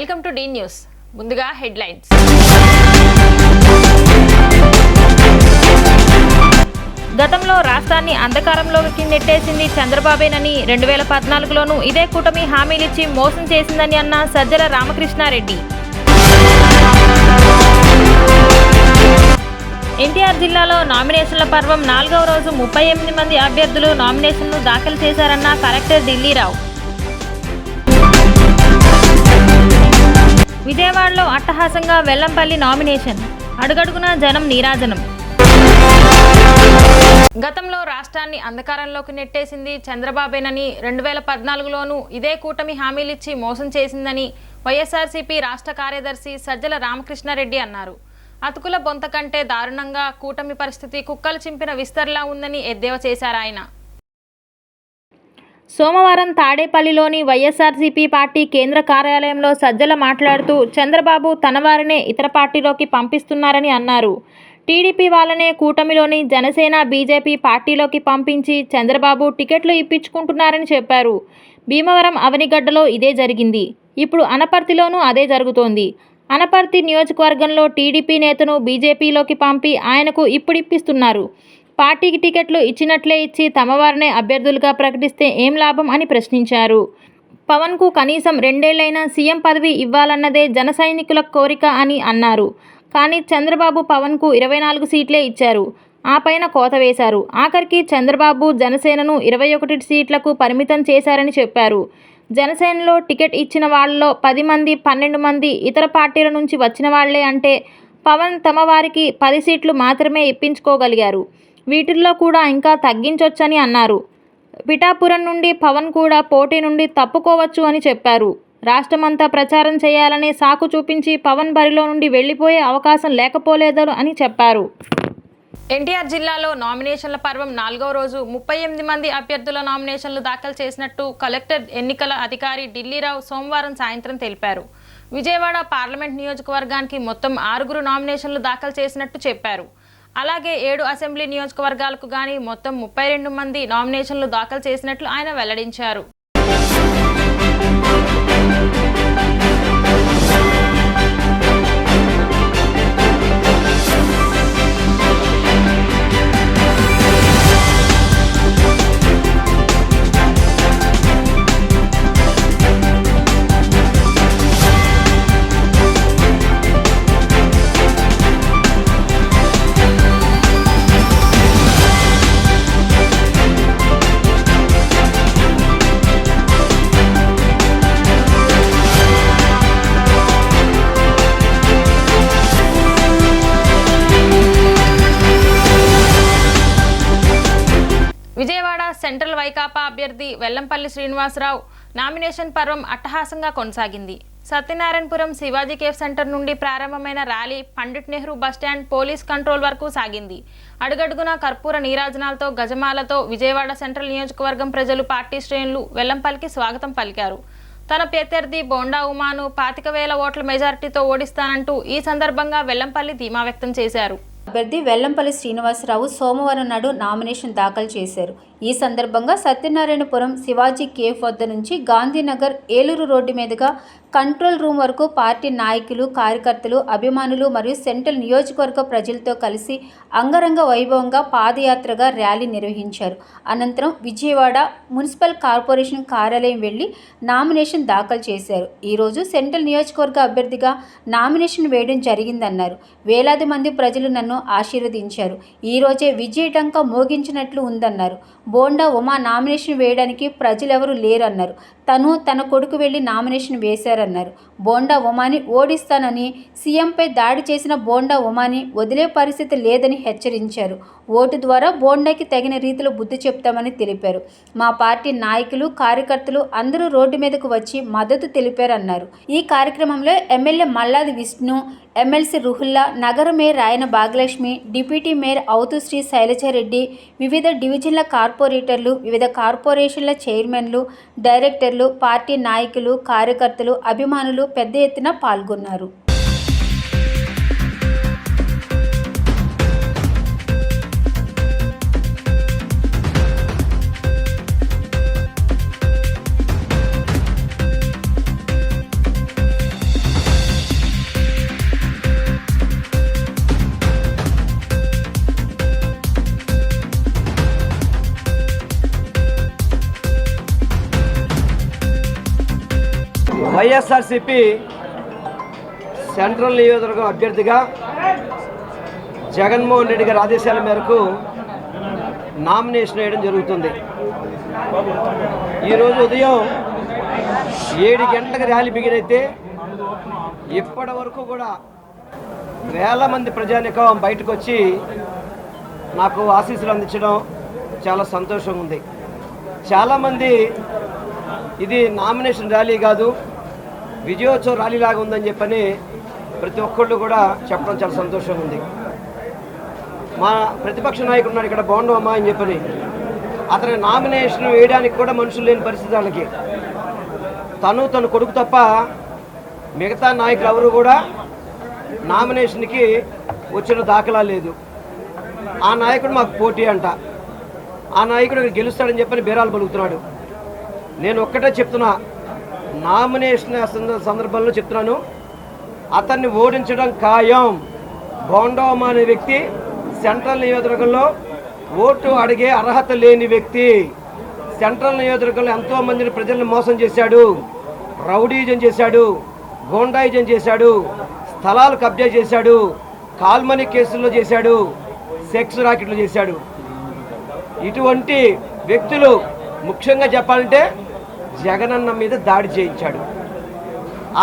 Welcome to the news. ముందుగా headlines. గతంలో రాష్ట్రాన్ని అంధకారంలోకి నెట్టేసింది చంద్రబాబేనని 2014లోనూ ఇదే కూటమి హామీలిచ్చి మోసం చేసిందని అన్న సజ్జల రామకృష్ణారెడ్డి. ఎన్టీఆర్ జిల్లాలో నామినేషన్ల పర్వం 4వ రోజు 38 మంది అభ్యర్థులు నామినేషన్లు దాఖలు చేశారన్న కలెక్టర్ ఢిల్లీరావు. విజయవాడలో అట్టహాసంగా వెల్లంపల్లి నామినేషన్, అడుగడుగునా జనం నీరాజనం. గతంలో రాష్ట్రాన్ని అంధకారంలోకి నెట్టేసింది చంద్రబాబేనని 2014లోనూ ఇదే కూటమి హామీలిచ్చి మోసం చేసిందని వైఎస్ఆర్సీపీ రాష్ట్ర కార్యదర్శి సజ్జల రామకృష్ణారెడ్డి అన్నారు. అతుకుల బొంత కంటే దారుణంగా కూటమి పరిస్థితి కుక్కలు చింపిన విస్తర్లా ఉందని ఎద్దేవా చేశారు ఆయన. సోమవారం తాడేపల్లిలోని వైఎస్ఆర్సీపీ పార్టీ కేంద్ర కార్యాలయంలో సజ్జల మాట్లాడుతూ చంద్రబాబు తన వారినే ఇతర పార్టీలోకి పంపిస్తున్నారని అన్నారు. టీడీపీ వాళ్ళనే కూటమిలోని జనసేన బీజేపీ పార్టీలోకి పంపించి చంద్రబాబు టికెట్లు ఇప్పించుకుంటున్నారని చెప్పారు. భీమవరం అవనిగడ్డలో ఇదే జరిగింది. ఇప్పుడు అనపర్తిలోనూ అదే జరుగుతోంది. అనపర్తి నియోజకవర్గంలో టీడీపీ నేతను బీజేపీలోకి పంపి ఆయనకు ఇప్పిస్తున్నారు. పార్టీకి టికెట్లు ఇచ్చినట్లే ఇచ్చి తమ వారినే అభ్యర్థులుగా ప్రకటిస్తే ఏం లాభం అని ప్రశ్నించారు. పవన్కు కనీసం 2 ఏళ్లైనా సీఎం పదవి ఇవ్వాలన్నదే జన సైనికుల కోరిక అని అన్నారు. కానీ చంద్రబాబు పవన్కు 24 సీట్లే ఇచ్చారు. ఆ పైన కోత వేశారు. ఆఖరికి చంద్రబాబు జనసేనను 21 సీట్లకు పరిమితం చేశారని చెప్పారు. జనసేనలో టికెట్ ఇచ్చిన వాళ్ళలో 10 మంది 12 మంది ఇతర పార్టీల నుంచి వచ్చిన వాళ్లే అంటే పవన్ తమ వారికి 10 సీట్లు మాత్రమే ఇప్పించుకోగలిగారు. వీటిల్లో కూడా ఇంకా తగ్గించొచ్చని అన్నారు. పిఠాపురం నుండి పవన్ కూడా పోటీ నుండి తప్పుకోవచ్చు అని చెప్పారు. రాష్ట్రమంతా ప్రచారం చేయాలనే సాకు చూపించి పవన్ బరిలో నుండి వెళ్లిపోయే అవకాశం లేకపోలేదు అని చెప్పారు. ఎన్టీఆర్ జిల్లాలో నామినేషన్ల పర్వం 4వ రోజు 38 మంది అభ్యర్థుల నామినేషన్లు దాఖలు చేసినట్టు కలెక్టర్ ఎన్నికల అధికారి ఢిల్లీరావు సోమవారం సాయంత్రం తెలిపారు. విజయవాడ పార్లమెంట్ నియోజకవర్గానికి మొత్తం 6 నామినేషన్లు దాఖలు చేసినట్టు చెప్పారు. అలాగే 7 అసెంబ్లీ నియోజకవర్గాలకు గానీ మొత్తం 32 మంది నామినేషన్లు దాఖలు చేసినట్లు ఆయన వెల్లడించారు. విజయవాడ సెంట్రల్ వైకాపా అభ్యర్థి వెల్లంపల్లి శ్రీనివాసరావు నామినేషన్ పర్వం అట్టహాసంగా కొనసాగింది. సత్యనారాయణపురం శివాజీ కేఫ్ సెంటర్ నుండి ప్రారంభమైన rally Pandit Nehru bus stand police control వరకు సాగింది. అడుగడుగునా కర్పూర నీరాజనాలతో గజమాలతో విజయవాడ సెంట్రల్ నియోజకవర్గం ప్రజలు పార్టీ శ్రేణులు వెల్లంపల్లికి స్వాగతం పలికారు. తన ప్రత్యర్థి బోండా ఉమాను 25,000 ఓట్ల మెజారిటీతో ఓడిస్తానంటూ ఈ సందర్భంగా వెల్లంపల్లి ధీమా వ్యక్తం చేశారు. అభ్యర్థి వెల్లంపల్లి శ్రీనివాసరావు సోమవారం నాడు నామినేషన్ దాఖలు చేశారు. ఈ సందర్భంగా సత్యనారాయణపురం శివాజీ కేఫ్ వద్ద నుంచి గాంధీనగర్ ఏలూరు రోడ్డు మీదుగా కంట్రోల్ రూమ్ వరకు పార్టీ నాయకులు, కార్యకర్తలు, అభిమానులు మరియు సెంట్రల్ నియోజకవర్గ ప్రజలతో కలిసి అంగరంగ వైభవంగా పాదయాత్రగా ర్యాలీ నిర్వహించారు. అనంతరం విజయవాడ మున్సిపల్ కార్పొరేషన్ కార్యాలయం వెళ్లి నామినేషన్ దాఖలు చేశారు. ఈరోజు సెంట్రల్ నియోజకవర్గ అభ్యర్థిగా నామినేషన్ వేయడం జరిగిందన్నారు. వేలాది మంది ప్రజలు నన్ను ఆశీర్వదించారు. ఈరోజే విజయటంక మోగించినట్లు ఉందన్నారు. బోండా ఉమా నామినేషన్ వేయడానికి ప్రజలెవరూ లేరన్నారు. తన కొడుకు వెళ్లి నామినేషన్ వేశారన్నారు. బోండా ఉమాని ఓడిస్తానని, సీఎంపై దాడి చేసిన బోండా ఉమాని వదిలే పరిస్థితి లేదని హెచ్చరించారు. ఓటు ద్వారా బోండాకి తగిన రీతిలో బుద్ధి చెప్తామని తెలిపారు. మా పార్టీ నాయకులు, కార్యకర్తలు అందరూ రోడ్డు మీదకు వచ్చి మద్దతు తెలిపారన్నారు. ఈ కార్యక్రమంలో ఎమ్మెల్యే మల్లాది విష్ణు, ఎమ్మెల్సీ రుహుల్లా, నగర mayor Rayana Bhagyalakshmi, deputy mayor Avuthu Sri Shailaja Reddy, వివిధ డివిజన్ల కార్పొరేటర్లు, వివిధ కార్పొరేషన్ల చైర్మన్లు, డైరెక్టర్లు, పార్టీ నాయకులు, కార్యకర్తలు, అభిమానులు పెద్ద ఎత్తున పాల్గొన్నారు. వైఎస్ఆర్సిపి సెంట్రల్ నియోజకవర్గం అభ్యర్థిగా జగన్మోహన్ రెడ్డి గారి ఆదేశాల మేరకు నామినేషన్ వేయడం జరుగుతుంది. ఈరోజు ఉదయం 7 గంటలకు ర్యాలీ బిగినైతే ఇప్పటి వరకు కూడా వేల మంది ప్రజానికం బయటకు వచ్చి నాకు ఆశీస్సులు అందించడం చాలా సంతోషంగా ఉంది. చాలామంది ఇది నామినేషన్ ర్యాలీ కాదు, విజయోత్సవ ర్యాలీ లాగా ఉందని చెప్పని ప్రతి ఒక్కళ్ళు కూడా చెప్పడం చాలా సంతోషంగా ఉంది. మా ప్రతిపక్ష నాయకుడు ఉన్నాడు ఇక్కడ, బాగుండవమ్మా అని చెప్పని, అతని నామినేషన్ వేయడానికి కూడా మనుషులు లేని పరిస్థితి వాళ్ళకి. తన కొడుకు తప్ప మిగతా నాయకులు ఎవరు కూడా నామినేషన్కి వచ్చిన దాఖలా లేదు. ఆ నాయకుడు మాకు పోటీ అంట, ఆ నాయకుడు గెలుస్తాడని చెప్పని బేరాలు పలుకుతున్నాడు. నేను ఒక్కటే చెప్తున్నా, నామినేషన్ సందర్భంలో చెప్తున్నాను, అతన్ని ఓడించడం ఖాయం. బోండోమ అనే వ్యక్తి సెంట్రల్ నియోజకవర్గంలో ఓటు అడిగే అర్హత లేని వ్యక్తి. సెంట్రల్ నియోజకవర్గంలో ఎంతోమందిని ప్రజలను మోసం చేశాడు, రౌడీజం చేశాడు, గోండాయిజం చేశాడు, స్థలాలు కబ్జా చేశాడు, కాల్మనీ కేసుల్లో చేశాడు, సెక్స్ రాకెట్లు చేశాడు. ఇటువంటి వ్యక్తులు ముఖ్యంగా చెప్పాలంటే జగనన్న మీద దాడి చేయించాడు.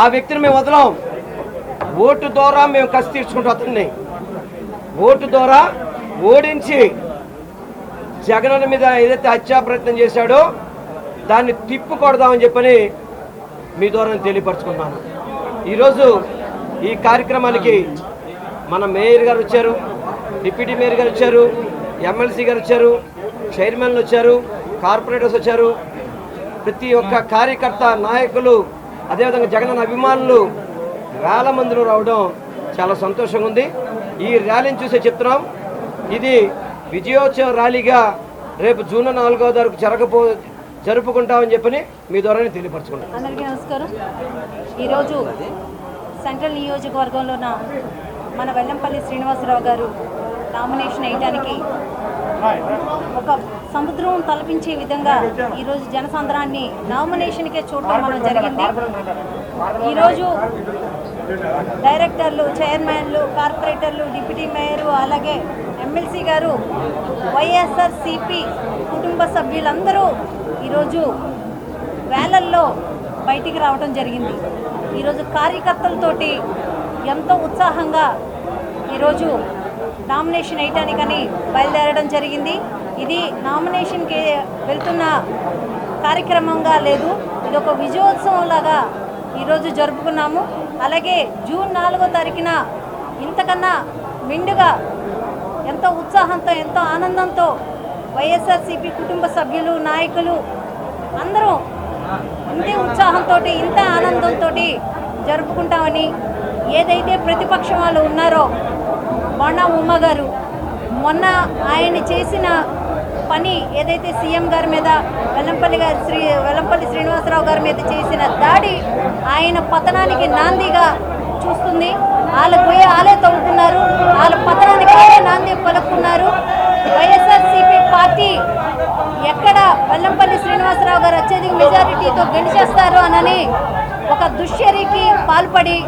ఆ వ్యక్తిని మేము వదలం. ఓటు ద్వారా మేము కసి తీర్చుకుంటూ అతన్ని ఓటు ద్వారా ఓడించి జగనన్న మీద ఏదైతే హత్యా ప్రయత్నం చేశాడో దాన్ని తిప్పుకొడదామని చెప్పని మీ ద్వారా తెలియపరచుకున్నాను. ఈరోజు ఈ కార్యక్రమానికి మన మేయర్ గారు వచ్చారు, డిప్యూటీ మేయర్ గారు వచ్చారు, ఎమ్మెల్సీ గారు వచ్చారు, చైర్మన్లు వచ్చారు, కార్పొరేటర్స్ వచ్చారు. ప్రతి ఒక్క కార్యకర్త, నాయకులు, అదేవిధంగా జగనన్న అభిమానులు వేల మందిలో రావడం చాలా సంతోషంగా ఉంది. ఈ ర్యాలీని చూసే చెప్తున్నాం, ఇది విజయోత్సవ ర్యాలీగా రేపు జూన్ 4వ తారీఖు జరుపుకుంటామని చెప్పని మీ ద్వారానే తెలియపరచుకుంటాం. అందరికీ నమస్కారం. ఈరోజు సెంట్రల్ నియోజకవర్గంలో మన వెల్లంపల్లి శ్రీనివాసరావు గారు నామినేషన్ వేయడానికి ఒక సముద్రం తలపించే విధంగా ఈరోజు జనసంద్రాన్ని నామినేషన్కే చూడటం మనం జరిగింది. ఈరోజు డైరెక్టర్లు, చైర్మన్లు, కార్పొరేటర్లు, డిప్యూటీ మేయరు, అలాగే ఎమ్మెల్సీ గారు, వైఎస్ఆర్సిపి కుటుంబ సభ్యులందరూ ఈరోజు వేలల్లో బయటికి రావడం జరిగింది. ఈరోజు కార్యకర్తలతోటి ఎంతో ఉత్సాహంగా ఈరోజు నామినేషన్ వేయటానికని బయలుదేరడం జరిగింది. ఇది నామినేషన్కి వెళ్తున్న కార్యక్రమంగా లేదు, ఇది ఒక విజయోత్సవం లాగా ఈరోజు జరుపుకున్నాము. అలాగే జూన్ 4వ తారీఖున ఇంతకన్నా మెండుగా ఎంతో ఉత్సాహంతో, ఎంతో ఆనందంతో వైఎస్ఆర్సిపి కుటుంబ సభ్యులు, నాయకులు అందరూ ఇంతే ఉత్సాహంతో, ఇంత ఆనందంతో జరుపుకుంటామని, ఏదైతే ప్రతిపక్షం వాళ్ళు ఉన్నారో బోండా ఉమ్మ గారు మొన్న ఆయన చేసిన పని ఏదైతే సీఎం గారి మీద వెల్లంపల్లి శ్రీనివాసరావు గారి మీద చేసిన దాడి ఆయన పతనానికి నాందిగా చూస్తుంది. వాళ్ళు పోయి వాళ్ళే తవ్వుకున్నారు, వాళ్ళ పతనానికి వాళ్ళే నాంది పలుకున్నారు. వైఎస్ఆర్సీపీ పార్టీ ఎక్కడ వెల్లంపల్లి శ్రీనివాసరావు గారు అత్యధిక మెజారిటీతో గెలిచేస్తారు అనని ఒక దుశ్చర్యకి పాల్పడి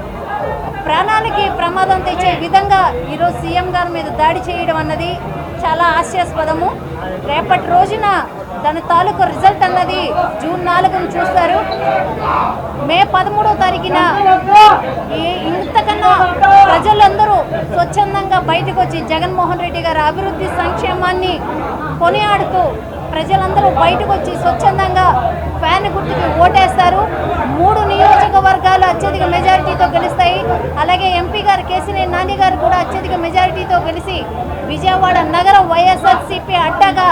ప్రాణానికి ప్రమాదం తెచ్చే విధంగా ఈరోజు సీఎం గారి మీద దాడి చేయడం అన్నది చాలా హాస్యాస్పదము. రేపటి రోజున దాని తాలూకు రిజల్ట్ అన్నది జూన్ 4న చూస్తారు. మే 13వ తారీఖున ఇంతకన్నా ప్రజలందరూ స్వచ్ఛందంగా బయటకు వచ్చి జగన్మోహన్ రెడ్డి గారి అభివృద్ధి సంక్షేమాన్ని కొనియాడుతూ ప్రజలందరూ బయటకు వచ్చి స్వచ్ఛందంగా ఫ్యాన్ గుర్తుకి ఓటేస్తారు. 3 నియోజకవర్గాలు అత్యధిక మెజారిటీతో గెలుస్తాయి. అలాగే ఎంపీ గారు కేసినేని నాని గారు కూడా అత్యధిక మెజారిటీతో గెలిచి విజయవాడ నగరం వైఎస్ఆర్సీపీ అడ్డాగా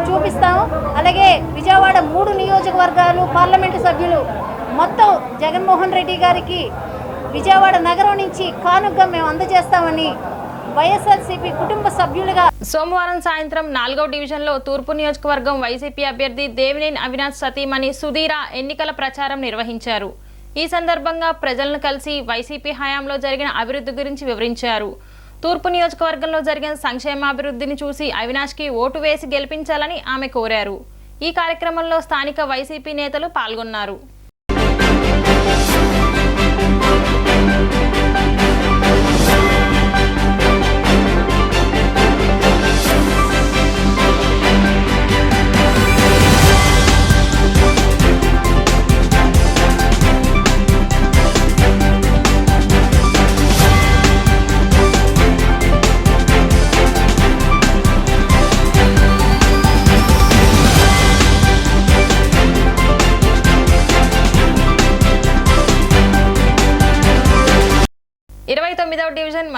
చూపిస్తాము. అలాగే విజయవాడ 3 నియోజకవర్గాలు పార్లమెంటు సభ్యులు మొత్తం జగన్మోహన్ రెడ్డి గారికి విజయవాడ నగరం నుంచి కానుకగా మేము అందజేస్తామని వైఎస్ఆర్సీపీ కుటుంబ సభ్యులుగా సోమవారం సాయంత్రం 4వ డివిజన్లో తూర్పు నియోజకవర్గం వైసీపీ అభ్యర్థి దేవినేని అవినాష్ సతీమణి సుధీర ఎన్నికల ప్రచారం నిర్వహించారు. ఈ సందర్భంగా ప్రజలను కలిసి వైసీపీ హయాంలో జరిగిన అభివృద్ధి గురించి వివరించారు. తూర్పు నియోజకవర్గంలో జరిగిన సంక్షేమాభివృద్ధిని చూసి అవినాష్కి ఓటు వేసి గెలిపించాలని ఆమె కోరారు. ఈ కార్యక్రమంలో స్థానిక వైసీపీ నేతలు పాల్గొన్నారు.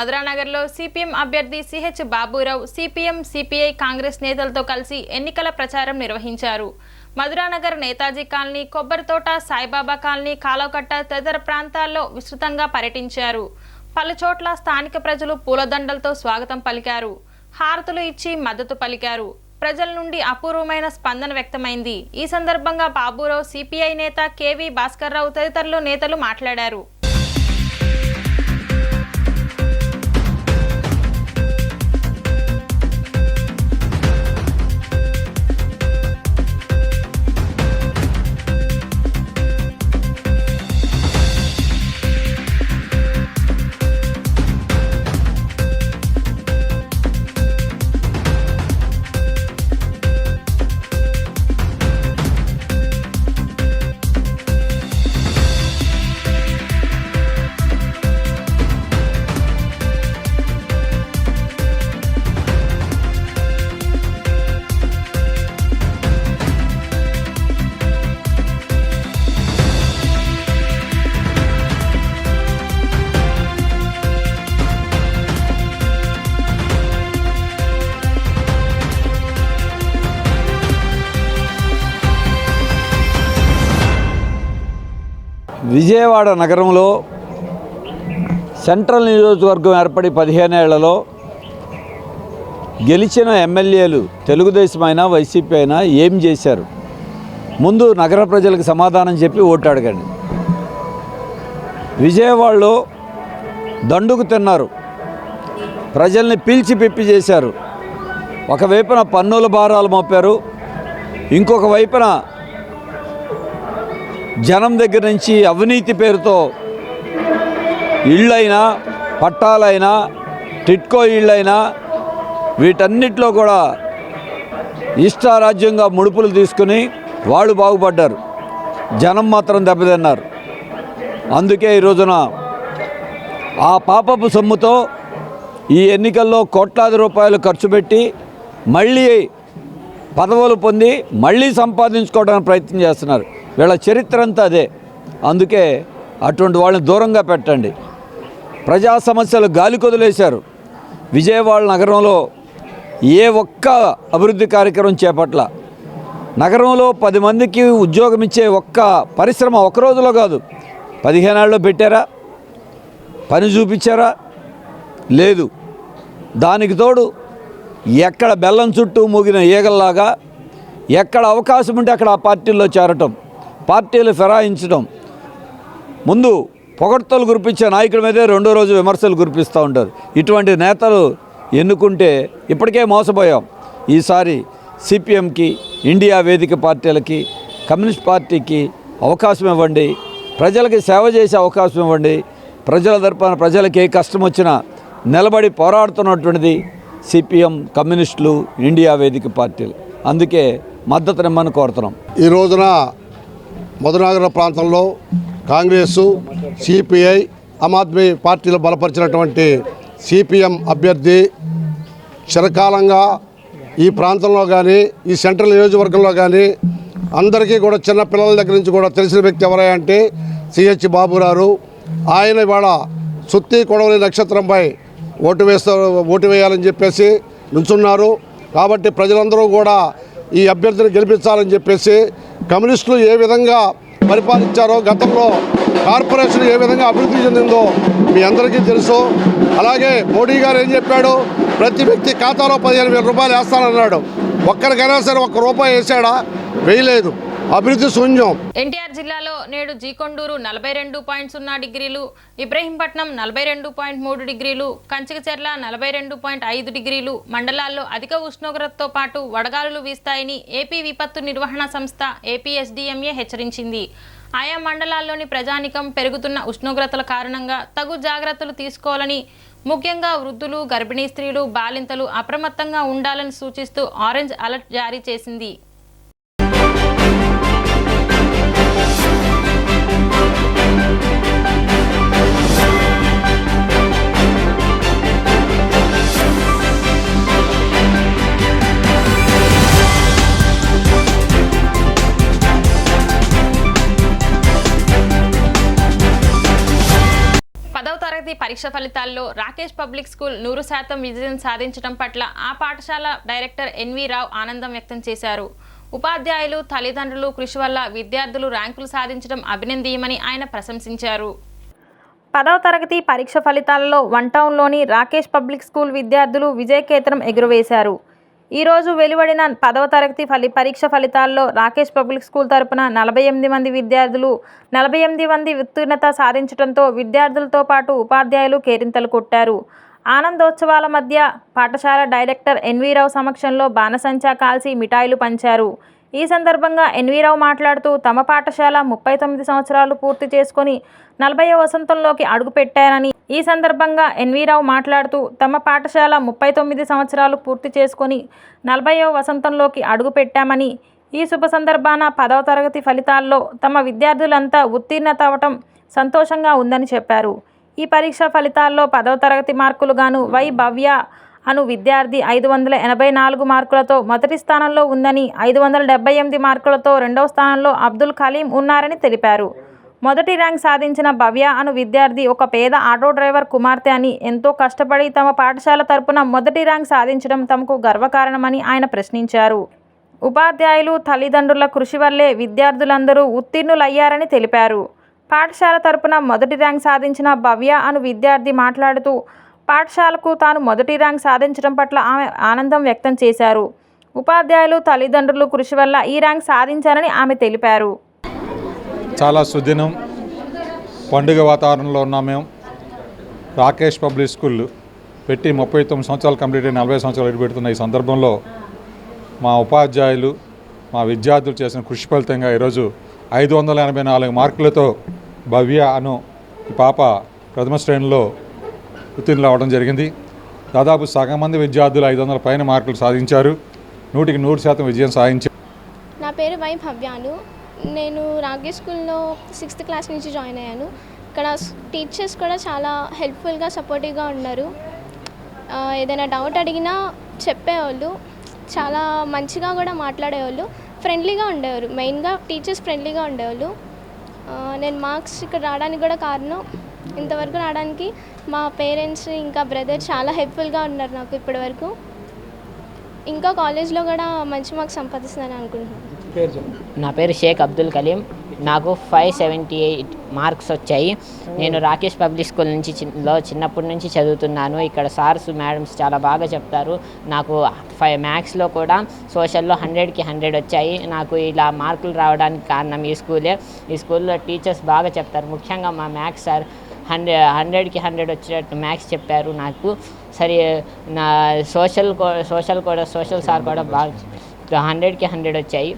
మధురానగర్లో సిపిఎం అభ్యర్థి CH Baburao CPM CPI Congress నేతలతో కలిసి ఎన్నికల ప్రచారం నిర్వహించారు. మధురానగర్ నేతాజీ కాలనీ, కొబ్బరితోట, సాయిబాబా కాలనీ, కాలవకట్ట తదితర ప్రాంతాల్లో విస్తృతంగా పర్యటించారు. పలుచోట్ల స్థానిక ప్రజలు పూలదండలతో స్వాగతం పలికారు. హారతులు ఇచ్చి మద్దతు పలికారు. ప్రజల నుండి అపూర్వమైన స్పందన వ్యక్తమైంది. ఈ సందర్భంగా బాబురావు, సిపిఐ నేత కేవీ భాస్కర్రావు తదితరులు నేతలు మాట్లాడారు. విజయవాడ నగరంలో సెంట్రల్ నియోజకవర్గం ఏర్పడి 15 ఏళ్లలో గెలిచిన ఎమ్మెల్యేలు తెలుగుదేశం అయినా వైసీపీ అయినా ఏం చేశారు? ముందు నగర ప్రజలకు సమాధానం చెప్పి ఓటు అడగండి. విజయవాడలో దండుకు తిన్నారు, ప్రజల్ని పీల్చి పిప్పి చేశారు. ఒకవైపున పన్నుల భారాలు మోపారు, ఇంకొక వైపున జనం దగ్గర నుంచి అవినీతి పేరుతో ఇళ్ళైనా, పట్టాలైనా, టిట్కో ఇళ్ళైనా వీటన్నిటిలో కూడా ఇష్టారాజ్యంగా ముడుపులు తీసుకుని వాళ్ళు బాగుపడ్డారు, జనం మాత్రం దెబ్బతిన్నారు. అందుకే ఈ రోజున ఆ పాపపు సొమ్ముతో ఈ ఎన్నికల్లో కోట్లాది రూపాయలు ఖర్చు పెట్టి మళ్ళీ పదవులు పొంది మళ్ళీ సంపాదించుకోవడానికి ప్రయత్నం చేస్తున్నారు. వీళ్ళ చరిత్ర అంతా అదే. అందుకే అటువంటి వాళ్ళని దూరంగా పెట్టండి. ప్రజా సమస్యలు గాలి కొదిలేశారు. విజయవాడ నగరంలో ఏ ఒక్క అభివృద్ధి కార్యక్రమం చేపట్ల. నగరంలో 10 మందికి ఉద్యోగం ఇచ్చే ఒక్క పరిశ్రమ ఒక రోజులో కాదు, 15 ఏళ్ళలో పెట్టారా? పని చూపించారా? లేదు. దానికి తోడు ఎక్కడ బెల్లం చుట్టూ మూగిన ఈగల్లాగా ఎక్కడ అవకాశం ఉంటే అక్కడ ఆ పార్టీల్లో చేరటం, పార్టీలు ఫిరాయించడం, ముందు పొగడ్తలు కురిపించే నాయకుడి మీదే రెండో రోజు విమర్శలు కురిపిస్తూ ఉంటారు. ఇటువంటి నేతలు ఎన్నుకుంటే ఇప్పటికే మోసపోయాం. ఈసారి సిపిఎంకి, ఇండియా వేదిక పార్టీలకి, కమ్యూనిస్ట్ పార్టీకి అవకాశం ఇవ్వండి. ప్రజలకి సేవ చేసే అవకాశం ఇవ్వండి. ప్రజల తరపున ప్రజలకి ఏ కష్టం వచ్చినా నిలబడి పోరాడుతున్నటువంటిది సిపిఎం, కమ్యూనిస్టులు, ఇండియా వేదిక పార్టీలు. అందుకే మద్దతు నిమ్మని కోరుతున్నాం. ఈ రోజున మధునగర ప్రాంతంలో కాంగ్రెసు, సిపిఐ, ఆమ్ ఆద్మీ పార్టీలు బలపరిచినటువంటి సిపిఎం అభ్యర్థి చిరకాలంగా ఈ ప్రాంతంలో కానీ, ఈ సెంట్రల్ నియోజకవర్గంలో కానీ అందరికీ కూడా చిన్న పిల్లల దగ్గర నుంచి కూడా తెలిసిన వ్యక్తి ఎవరంటే సిహెచ్ బాబురావు. ఆయన ఇవాళ సుత్తి కొడవలి నక్షత్రంపై ఓటు వేయాలని చెప్పేసి నుంచున్నారు. కాబట్టి ప్రజలందరూ కూడా ఈ అభ్యర్థిని గెలిపించాలని చెప్పేసి, కమ్యూనిస్టులు ఏ విధంగా పరిపాలించారో, గతంలో కార్పొరేషన్ ఏ విధంగా అభివృద్ధి చెందిందో మీ అందరికీ తెలుసు. అలాగే మోడీ గారు ఏం చెప్పాడు? ప్రతి వ్యక్తి ఖాతాలో 15,000 రూపాయలు వేస్తానన్నాడు. ఒక్కరికైనా సరే ఒక్క రూపాయి వేసాడా? వేయలేదు. అభివృద్ధి శూన్యం. ఎన్టీఆర్ జిల్లాలో నేడు జీకొండూరు 42.0 డిగ్రీలు, ఇబ్రహీంపట్నం 42.3 డిగ్రీలు, కంచికచెర్ల 42.5 డిగ్రీలు, మండలాల్లో అధిక ఉష్ణోగ్రతతో పాటు వడగాలులు వీస్తాయని ఏపీ విపత్తు నిర్వహణ సంస్థ ఏపీఎస్డీఎంఏ హెచ్చరించింది. ఆయా మండలాల్లోని ప్రజానికం పెరుగుతున్న ఉష్ణోగ్రతల కారణంగా తగు జాగ్రత్తలు తీసుకోవాలని, ముఖ్యంగా వృద్ధులు, గర్భిణీ స్త్రీలు, బాలింతలు అప్రమత్తంగా ఉండాలని సూచిస్తూ ఆరెంజ్ అలర్ట్ జారీ చేసింది. పరీక్ష ఫలితాల్లో రాకేష్ పబ్లిక్ స్కూల్ 100% విజయం సాధించడం పట్ల ఆ పాఠశాల డైరెక్టర్ ఎన్వి రావు ఆనందం వ్యక్తం చేశారు. ఉపాధ్యాయులు, తల్లిదండ్రులు కృషి వల్ల విద్యార్థులు ర్యాంకులు సాధించడం అభినందనీయమని ఆయన ప్రశంసించారు. 10వ తరగతి పరీక్ష ఫలితాలలో వన్ టౌన్లోని రాకేష్ పబ్లిక్ స్కూల్ విద్యార్థులు విజయకేతనం ఎగురవేశారు. ఈరోజు వెలువడిన 10వ తరగతి పరీక్ష ఫలితాల్లో రాకేష్ పబ్లిక్ స్కూల్ తరపున 48 మంది విద్యార్థులు 48 మంది ఉత్తీర్ణత సాధించడంతో విద్యార్థులతో పాటు ఉపాధ్యాయులు కేరింతలు కొట్టారు. ఆనందోత్సవాల మధ్య పాఠశాల డైరెక్టర్ ఎన్వి రావు సమక్షంలో బాణసంచా కాల్చి మిఠాయిలు పంచారు. ఈ సందర్భంగా ఎన్వి రావు మాట్లాడుతూ తమ పాఠశాల 39 సంవత్సరాలు పూర్తి చేసుకొని 40వ వసంతంలోకి అడుగుపెట్టారని ఈ సందర్భంగా ఎన్వి రావు మాట్లాడుతూ తమ పాఠశాల 39 సంవత్సరాలు పూర్తి చేసుకొని 40వ వసంతంలోకి అడుగుపెట్టామని ఈ శుభ సందర్భాన 10వ తరగతి ఫలితాల్లో తమ విద్యార్థులంతా ఉత్తీర్ణత అవ్వటం సంతోషంగా ఉందని చెప్పారు. ఈ పరీక్ష ఫలితాల్లో 10వ తరగతి మార్కులు గాను వై భవ్య అను విద్యార్థి 584 మార్కులతో మొదటి స్థానంలో ఉందని, 578 మార్కులతో రెండవ స్థానంలో అబ్దుల్ కలీం ఉన్నారని తెలిపారు. మొదటి ర్యాంక్ సాధించిన భవ్య అను విద్యార్థి ఒక పేద ఆటో డ్రైవర్ కుమార్తె అని, ఎంతో కష్టపడి తమ పాఠశాల తరపున మొదటి ర్యాంక్ సాధించడం తమకు గర్వకారణమని ఆయన ప్రశ్నించారు. ఉపాధ్యాయులు, తల్లిదండ్రుల కృషి వల్లే విద్యార్థులందరూ ఉత్తీర్ణులయ్యారని తెలిపారు. పాఠశాల తరపున మొదటి ర్యాంక్ సాధించిన భవ్య అను విద్యార్థి మాట్లాడుతూ పాఠశాలకు తాను మొదటి ర్యాంక్ సాధించడం పట్ల ఆమె ఆనందం వ్యక్తం చేశారు. ఉపాధ్యాయులు, తల్లిదండ్రులు కృషి వల్ల ఈ ర్యాంక్ సాధించారని ఆమె తెలిపారు. చాలా సుదినం, పండుగ వాతావరణంలో ఉన్నాం. మేము రాకేష్ పబ్లిక్ స్కూల్ పెట్టి 39 సంవత్సరాలు కంప్లీట్ అయ్యి 40 సంవత్సరాలు ఎదుగుపెడుతున్న ఈ సందర్భంలో మా ఉపాధ్యాయులు, మా విద్యార్థులు చేసిన కృషి ఫలితంగా ఈరోజు 584 మార్కులతో భవ్య అను ఈ పాప ప్రథమ శ్రేణిలో ఉత్తీర్ణులు అవ్వడం జరిగింది. దాదాపు సగం మంది విద్యార్థులు 500 పైన మార్కులు సాధించారు. 100% విజయం సాధించారు. నా పేరు వై భవ్యాను. నేను రాకేష్ స్కూల్లో 6th క్లాస్ నుంచి జాయిన్ అయ్యాను. ఇక్కడ టీచర్స్ కూడా చాలా హెల్ప్ఫుల్గా, సపోర్టివ్గా ఉన్నారు. ఏదైనా డౌట్ అడిగినా చెప్పేవాళ్ళు, చాలా మంచిగా కూడా మాట్లాడేవాళ్ళు, ఫ్రెండ్లీగా ఉండేవారు. మెయిన్గా టీచర్స్ ఫ్రెండ్లీగా ఉండేవాళ్ళు. నేను మార్క్స్ ఇక్కడ రావడానికి కూడా కారణం, ఇంతవరకు రావడానికి మా పేరెంట్స్ ఇంకా బ్రదర్ చాలా హెల్ప్ఫుల్గా ఉన్నారు నాకు ఇప్పటివరకు. ఇంకా కాలేజ్లో కూడా మంచి మార్క్స్ సంపాదిస్తానని అనుకుంటున్నాను. నా పేరు షేక్ అబ్దుల్ కలీం. నాకు 578 మార్క్స్ వచ్చాయి. నేను రాకేష్ పబ్లిక్ స్కూల్ నుంచి చిన్నప్పటి నుంచి చదువుతున్నాను. ఇక్కడ సార్స్, మేడమ్స్ చాలా బాగా చెప్తారు. నాకు మ్యాథ్స్లో కూడా సోషల్లో 100కి 100 వచ్చాయి. నాకు ఇలా మార్కులు రావడానికి కారణం ఈ స్కూలే. ఈ స్కూల్లో టీచర్స్ బాగా చెప్తారు. ముఖ్యంగా మా మ్యాథ్స్ సార్ 100కి 100 వచ్చేటట్టు మ్యాథ్స్ చెప్పారు నాకు. సరే, నా సోషల్ సార్ కూడా బాగా 100కి 100 వచ్చాయి.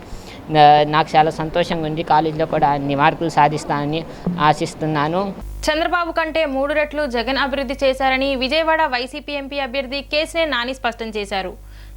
నాకు చాలా సంతోషంగా ఉంది. కాలేజీలో కూడా అన్ని మార్కులు సాధిస్తానని ఆశిస్తున్నాను. చంద్రబాబు కంటే 3 రెట్లు జగన్ అభివృద్ధి చేశారని విజయవాడ వైసీపీ ఎంపీ అభ్యర్థి కేసినేని నాని స్పష్టం చేశారు.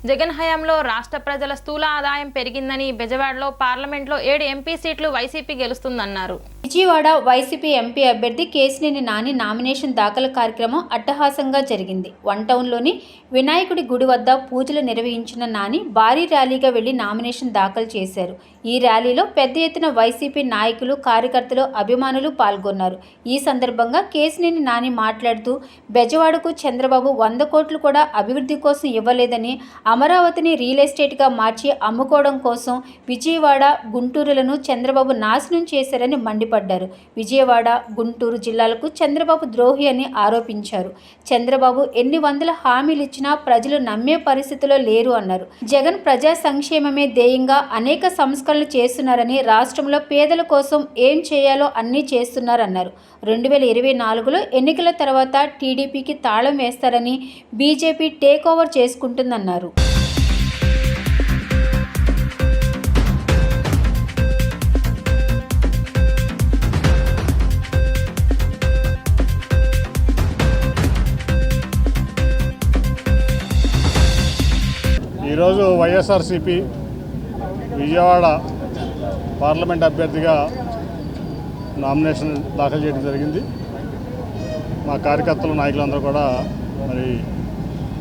జగన్ హయాంలో రాష్ట్ర ప్రజల స్థూల ఆదాయం పెరిగిందని, బెజవాడలో పార్లమెంట్లో 7 ఎంపీ సీట్లు వైసీపీ గెలుస్తుందన్నారు. విజయవాడ వైసీపీ ఎంపీ అభ్యర్థి కేసినేని నాని నామినేషన్ దాఖలు కార్యక్రమం అట్టహాసంగా జరిగింది. వన్ టౌన్లోని వినాయకుడి గుడి వద్ద పూజలు నిర్వహించిన నాని భారీ ర్యాలీగా వెళ్లి నామినేషన్ దాఖలు చేశారు. ఈ ర్యాలీలో పెద్ద ఎత్తున వైసీపీ నాయకులు, కార్యకర్తలు, అభిమానులు పాల్గొన్నారు. ఈ సందర్భంగా కేసినేని నాని మాట్లాడుతూ బెజవాడకు చంద్రబాబు 100 కోట్లు కూడా అభివృద్ధి కోసం ఇవ్వలేదని, అమరావతిని రియల్ ఎస్టేట్గా మార్చి అమ్ముకోవడం కోసం విజయవాడ, గుంటూరులను చంద్రబాబు నాశనం చేశారని మండిపడ్డారు. విజయవాడ, గుంటూరు జిల్లాలకు చంద్రబాబు ద్రోహి అని ఆరోపించారు. చంద్రబాబు ఎన్ని వందల హామీలు ఇచ్చినా ప్రజలు నమ్మే పరిస్థితిలో లేరు అన్నారు. జగన్ ప్రజా సంక్షేమమే ధ్యేయంగా అనేక సంస్కరణలు చేస్తున్నారని, రాష్ట్రంలో పేదల కోసం ఏం చేయాలో అన్నీ చేస్తున్నారన్నారు. 2024లో ఎన్నికల తర్వాత టీడీపీకి తాళం వేస్తారని, బీజేపీ టేక్ ఓవర్ చేసుకుంటుందన్నారు. ఈరోజు వైఎస్ఆర్సీపీ విజయవాడ పార్లమెంట్ అభ్యర్థిగా నామినేషన్ దాఖలు చేయడం జరిగింది. మా కార్యకర్తలు, నాయకులందరూ కూడా మరి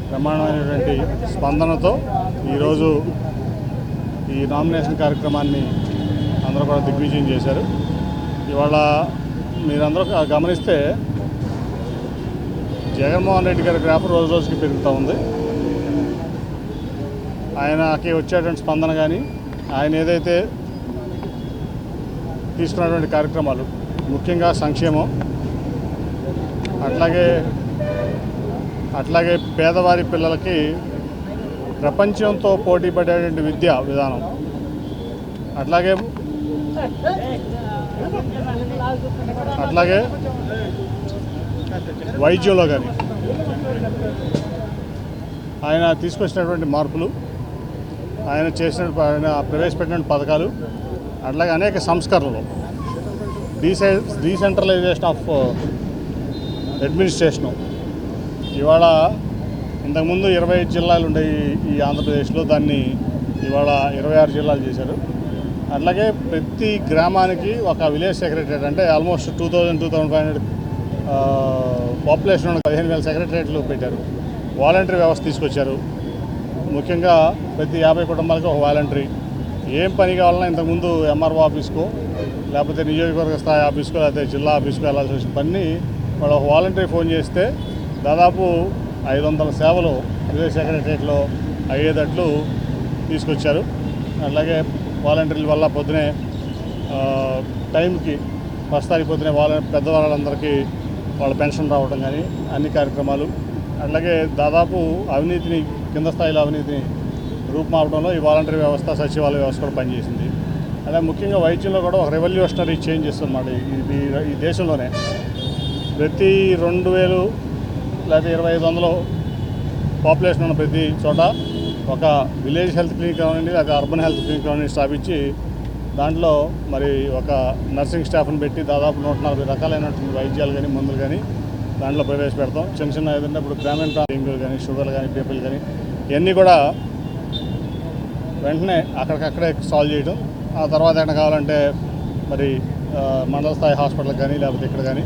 బ్రహ్మాండమైనటువంటి స్పందనతో ఈరోజు ఈ నామినేషన్ కార్యక్రమాన్ని అందరూ కూడా దిగ్విజయం చేశారు. ఇవాళ మీరందరూ గమనిస్తే జగన్మోహన్ రెడ్డి గారి గ్రాఫ్ రోజు రోజుకి పెరుగుతూ ఉంది. ఆయనకి వచ్చేటువంటి స్పందన కానీ, ఆయన ఏదైతే తీసుకున్నటువంటి కార్యక్రమాలు, ముఖ్యంగా సంక్షేమం, అట్లాగే పేదవారి పిల్లలకి ప్రపంచంతో పోటీ పడేటువంటి విద్యా విధానం, అట్లాగే వైద్యంలో కానీ ఆయన తీసుకొచ్చినటువంటి మార్పులు, ఆయన ప్రవేశపెట్టిన పథకాలు, అట్లాగే అనేక సంస్కరణలు, డీసెంట్రలైజేషన్ ఆఫ్ అడ్మినిస్ట్రేషను. ఇవాళ ఇంతకుముందు 25 జిల్లాలు ఉండేవి ఈ ఆంధ్రప్రదేశ్లో, దాన్ని ఇవాళ 26 జిల్లాలు చేశారు. అట్లాగే ప్రతి గ్రామానికి ఒక విలేజ్ సెక్రటరేట్, అంటే ఆల్మోస్ట్ 2,500 పాపులేషన్ ఉన్న 15,000 సెక్రటరేట్లు పెట్టారు. వాలంటరీ వ్యవస్థ తీసుకొచ్చారు. ముఖ్యంగా ప్రతి 50 కుటుంబాలకు ఒక వాలంటరీ. ఏం పని కావాలన్నా ఇంతకుముందు ఎంఆర్ఓ ఆఫీస్కో, లేకపోతే నియోజకవర్గ స్థాయి ఆఫీస్కో, లేకపోతే జిల్లా ఆఫీస్కో వెళ్ళాల్సి వచ్చిన పని వాళ్ళు ఒక వాలంటరీ ఫోన్ చేస్తే దాదాపు 500 సేవలు విలేజ్ సెక్రటరేట్లో అయ్యేటట్లు తీసుకొచ్చారు. అలాగే వాలంటీర్ల వల్ల పొద్దునే టైంకి ప్రస్తుతానికి పొద్దునే పెద్దవాళ్ళందరికీ వాళ్ళ పెన్షన్ రావడం కానీ అన్ని కార్యక్రమాలు, అలాగే దాదాపు అవినీతిని, కింద స్థాయిలో అవినీతిని రూపుమాపడంలో ఈ వాలంటరీ వ్యవస్థ, సచివాలయ వ్యవస్థ కూడా పనిచేసింది. అలాగే ముఖ్యంగా వైద్యంలో కూడా ఒక రెవల్యూషనరీ చేంజెస్ అన్నమాట. ఈ దేశంలోనే ప్రతి 2,000 లేకపోతే 2,500 పాపులేషన్ ఉన్న ప్రతి చోట ఒక విలేజ్ హెల్త్ క్లినిక్ కానివ్వండి, లేకపోతే అర్బన్ హెల్త్ క్లినిక్ కానివ్వండి స్థాపించి దాంట్లో మరి ఒక నర్సింగ్ స్టాఫ్ని పెట్టి దాదాపు 140 రకాలైనటువంటి వైద్యాలు కానీ, మందులు కానీ దాంట్లో ప్రవేశపెడతాం. చిన్న ఏదంటే ఇప్పుడు గ్రామీణ ప్రాంతాలు కానీ, షుగర్లు కానీ, బీపీలు కానీ ఇవన్నీ కూడా వెంటనే అక్కడికక్కడే సాల్వ్ చేయడం. ఆ తర్వాత ఏమైనా కావాలంటే మరి మండల స్థాయి హాస్పిటల్కి కానీ, లేకపోతే ఇక్కడ కానీ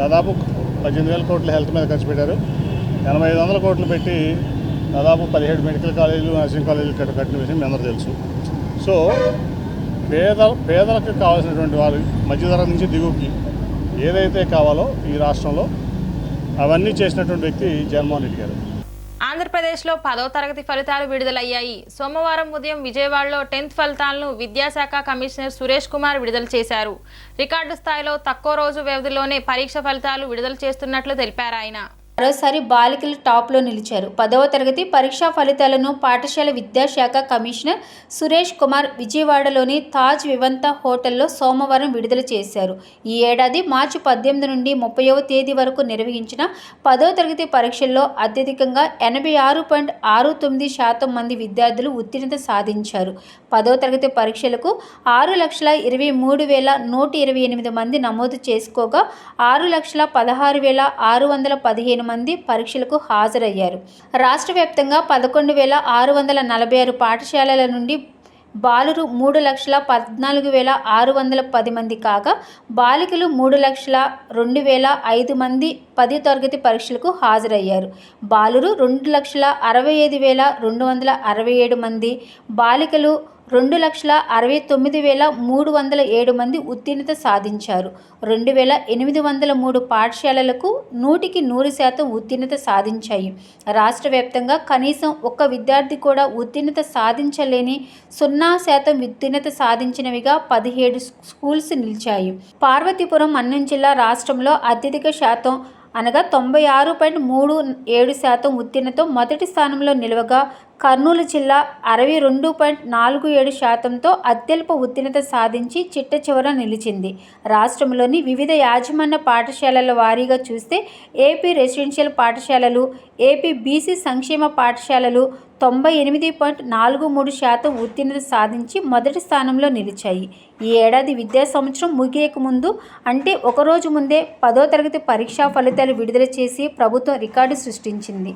దాదాపు 18,000 కోట్లు హెల్త్ మీద ఖర్చు పెట్టారు. 8,500 కోట్లు పెట్టి దాదాపు 17 మెడికల్ కాలేజీలు, నర్సింగ్ కాలేజీలు కట్టిన విషయం మీ అందరూ తెలుసు. సో పేదలకు కావాల్సినటువంటి వారు మధ్యతరగతి నుంచి దిగువకి ఏదైతే కావాలో ఈ రాష్ట్రంలో అవన్నీ చేసినటువంటి వ్యక్తి జగన్మోహన్ రెడ్డి గారు. ఆంధ్రప్రదేశ్లో 10వ తరగతి ఫలితాలు విడుదలయ్యాయి. సోమవారం ఉదయం విజయవాడలో 10th ఫలితాలను విద్యాశాఖ కమిషనర్ సురేష్ కుమార్ విడుదల చేశారు. రికార్డు స్థాయిలో తక్కువ రోజు వ్యవధిలోనే పరీక్ష ఫలితాలు విడుదల చేస్తున్నట్లు తెలిపారు ఆయన. మరోసారి బాలికలు టాప్లో నిలిచారు. 10వ తరగతి పరీక్షా ఫలితాలను పాఠశాల విద్యాశాఖ కమిషనర్ సురేష్ కుమార్ విజయవాడలోని తాజ్ వివంత హోటల్లో సోమవారం విడుదల చేశారు. ఈ ఏడాది మార్చి 18 నుండి 30వ తేదీ వరకు నిర్వహించిన 10వ తరగతి పరీక్షల్లో అత్యధికంగా 86.69% మంది విద్యార్థులు ఉత్తీర్ణత సాధించారు. 10వ తరగతి పరీక్షలకు 6,23,128 మంది నమోదు చేసుకోగా 6,16,615 మంది పరీక్షలకు హాజరయ్యారు. రాష్ట్ర వ్యాప్తంగా 11,646 పాఠశాలల నుండి బాలురు 3,14,610 మంది కాగా బాలికలు 3,02,005 మంది 10వ తరగతి పరీక్షలకు హాజరయ్యారు. బాలురు 2,69,267 మంది, బాలికలు 2,69,307 మంది ఉత్తీర్ణత సాధించారు. 2,803 పాఠశాలలకు 100% ఉత్తీర్ణత సాధించాయి. రాష్ట్ర వ్యాప్తంగా కనీసం ఒక్క విద్యార్థి కూడా ఉత్తీర్ణత సాధించలేని 0% ఉత్తీర్ణత సాధించినవిగా 17 స్కూల్స్ నిలిచాయి. పార్వతీపురం అన్నం జిల్లా రాష్ట్రంలో అత్యధిక శాతం అనగా 96.37% ఉత్తీర్ణతో మొదటి స్థానంలో నిలవగా కర్నూలు జిల్లా 62.47%తో అత్యల్ప ఉత్తీర్ణత సాధించి చిట్ట చివర నిలిచింది. రాష్ట్రంలోని వివిధ యాజమాన్య పాఠశాలల వారీగా చూస్తే ఏపీ రెసిడెన్షియల్ పాఠశాలలు, ఏపీ బీసీ సంక్షేమ పాఠశాలలు 98.43% ఉత్తీర్ణత సాధించి మొదటి స్థానంలో నిలిచాయి. ఈ ఏడాది విద్యా సంవత్సరం ముగియక ముందు అంటే ఒకరోజు ముందే 10వ తరగతి పరీక్షా ఫలితాలు విడుదల చేసి ప్రభుత్వం రికార్డు సృష్టించింది.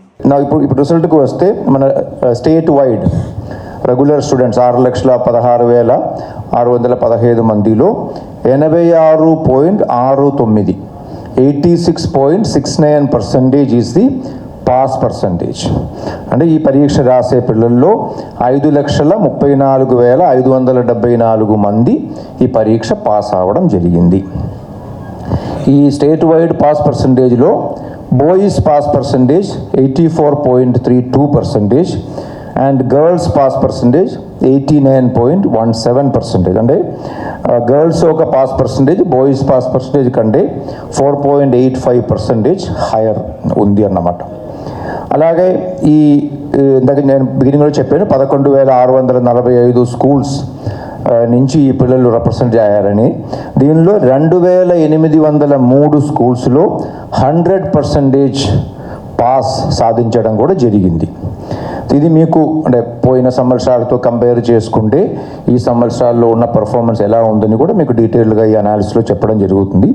ఇప్పుడు రిజల్ట్కు వస్తే మన స్టేట్ వైడ్ రెగ్యులర్ స్టూడెంట్స్ 6,16,615 మందిలో 86.69 86.69% ఈజ్ ది పాస్ పర్సంటేజ్. అంటే ఈ పరీక్ష రాసే పిల్లల్లో 5,34,574 మంది ఈ పరీక్ష పాస్ అవ్వడం జరిగింది. ఈ స్టేట్ వైడ్ పాస్ పర్సంటేజ్లో boys pass percentage 84.32%, and girls pass percentage 89.17%. అంటే గర్ల్స్ ఒక pass percentage boys pass percentage కంటే 4.85% హైయర్ ఉంది అన్నమాట. అలాగే ఇందాక నేను బిగినింగ్లో చెప్పాను 11,645 స్కూల్స్ నుంచి ఈ పిల్లలు రిప్రజెంట్ అయ్యారని. దీనిలో 2,803 స్కూల్స్లో 100% పాస్ సాధించడం కూడా జరిగింది. ఇది మీకు అంటే పోయిన సంవత్సరాలతో కంపేర్ చేసుకుంటే ఈ సంవత్సరాల్లో ఉన్న పర్ఫార్మెన్స్ ఎలా ఉందని కూడా మీకు డీటెయిల్గా ఈ అనాలిసిస్లో చెప్పడం జరుగుతుంది.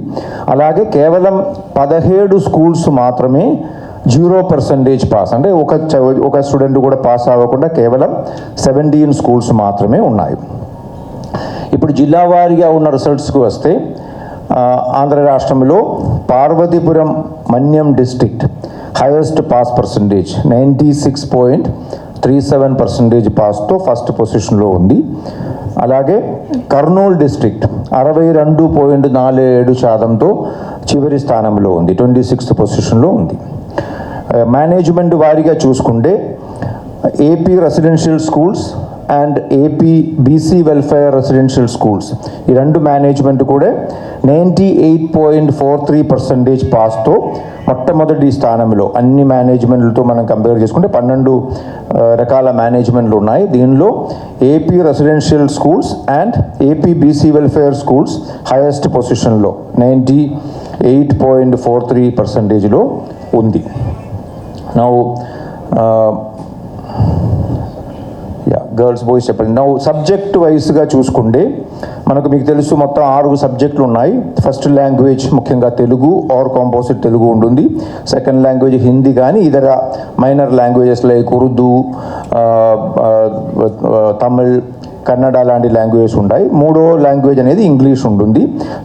అలాగే కేవలం 17 స్కూల్స్ మాత్రమే 0% పాస్, అంటే ఒక స్టూడెంట్ కూడా పాస్ అవ్వకుండా కేవలం 17 స్కూల్స్ మాత్రమే ఉన్నాయి. ఇప్పుడు జిల్లా వారీగా ఉన్న రిజల్ట్స్కి వస్తే ఆంధ్ర రాష్ట్రంలో Parvathipuram Manyam district highest pass percentage 96.37% పాస్తో ఫస్ట్ పొజిషన్లో ఉంది. అలాగే కర్నూలు డిస్ట్రిక్ట్ 62.47%తో చివరి స్థానంలో ఉంది, 26th పొజిషన్లో ఉంది. మేనేజ్మెంట్ వారీగా చూసుకుంటే AP residential schools and AP BC welfare residential schools ఈ రెండు మేనేజ్మెంట్ కూడా 98.43% పాస్తో మొట్టమొదటి స్థానంలో. అన్ని మేనేజ్మెంట్లతో మనం కంపేర్ చేసుకుంటే 12 రకాల మేనేజ్మెంట్లు ఉన్నాయి. దీనిలో AP residential schools and AP BC welfare schools highest పొజిషన్లో 98.43%లో ఉంది. నౌ గర్ల్స్ బాయ్స్ చెప్పండి. నౌ సబ్జెక్ట్ వైజ్గా చూసుకుంటే మీకు తెలుసు మొత్తం 6 సబ్జెక్టులు ఉన్నాయి. ఫస్ట్ లాంగ్వేజ్ ముఖ్యంగా తెలుగు ఆర్ కాంపోజిట్ తెలుగు ఉంటుంది. సెకండ్ లాంగ్వేజ్ హిందీ కానీ ఇతర minor languages like Urdu, Tamil, Kannada లాంటి లాంగ్వేజెస్ ఉంటాయి. మూడో లాంగ్వేజ్ అనేది ఇంగ్లీష్ ఉంటుంది.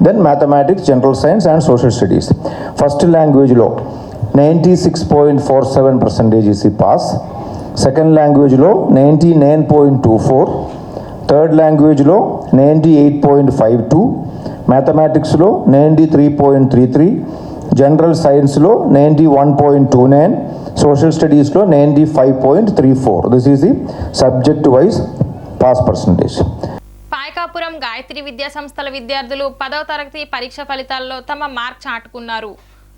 Then mathematics, general science and social studies. First లాంగ్వేజ్లో 96.47% ఈస్ పాస్. సెకండ్ లాంగ్వేజ్లో 99.24, థర్డ్ లాంగ్వేజ్లో 98.52, మ్యాథమెటిక్స్లో 93.33, జనరల్ సైన్స్లో 91.29, సోషల్ స్టడీస్లో 95.34. This is the subject wise pass percentage. Payakapuram Gayatri విద్యా సంస్థల విద్యార్థులు 10వ తరగతి పరీక్ష ఫలితాల్లో తమ మార్క్ చాటుకున్నారు.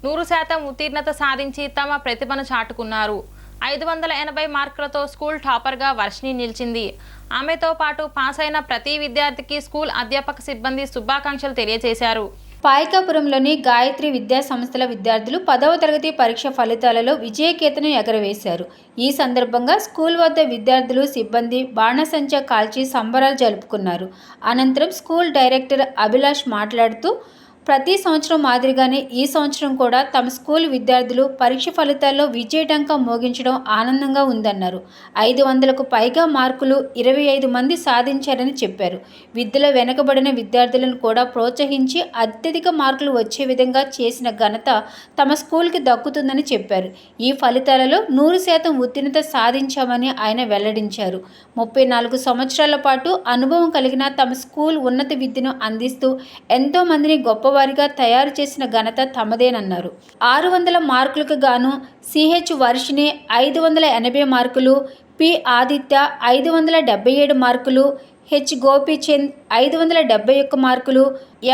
100% ఉత్తీర్ణత సాధించి తమ ప్రతిభను చాటుకున్నారు. 580 మార్కులతో స్కూల్ టాపర్గా వర్షిణి నిలిచింది. ఆమెతో పాటు పాస్ అయిన ప్రతి విద్యార్థికి స్కూల్ అధ్యాపక సిబ్బంది శుభాకాంక్షలు తెలియజేశారు. పాయకాపురంలోని గాయత్రి విద్యా సంస్థల విద్యార్థులు 10వ తరగతి పరీక్ష ఫలితాలలో విజయకేతనం ఎగరవేశారు. ఈ సందర్భంగా స్కూల్ వద్ద విద్యార్థులు, సిబ్బంది బాణసంచా కాల్చి సంబరాలు జరుపుకున్నారు. అనంతరం స్కూల్ డైరెక్టర్ అభిలాష్ మాట్లాడుతూ ప్రతి సంవత్సరం మాదిరిగానే ఈ సంవత్సరం కూడా తమ స్కూల్ విద్యార్థులు పరీక్ష ఫలితాల్లో విజయటంకం మోగించడం ఆనందంగా ఉందన్నారు. 500కు పైగా మార్కులు 25 మంది సాధించారని చెప్పారు. విద్యలో వెనుకబడిన విద్యార్థులను కూడా ప్రోత్సహించి అత్యధిక మార్కులు వచ్చే విధంగా చేసిన ఘనత తమ స్కూల్కి దక్కుతుందని చెప్పారు. ఈ ఫలితాలలో 100% ఉత్తీర్ణత సాధించామని ఆయన వెల్లడించారు. 34 సంవత్సరాల పాటు అనుభవం కలిగిన తమ స్కూల్ ఉన్నత విద్యను అందిస్తూ ఎంతో మందిని గొప్పవారిగా తయారు చేసిన ఘనత తమదేనన్నారు. 600 మార్కులకు గాను సిహెచ్ వర్షిణి 580 మార్కులు, పి ఆదిత్య 577 మార్కులు, హెచ్ గోపీచంద్ 571 మార్కులు,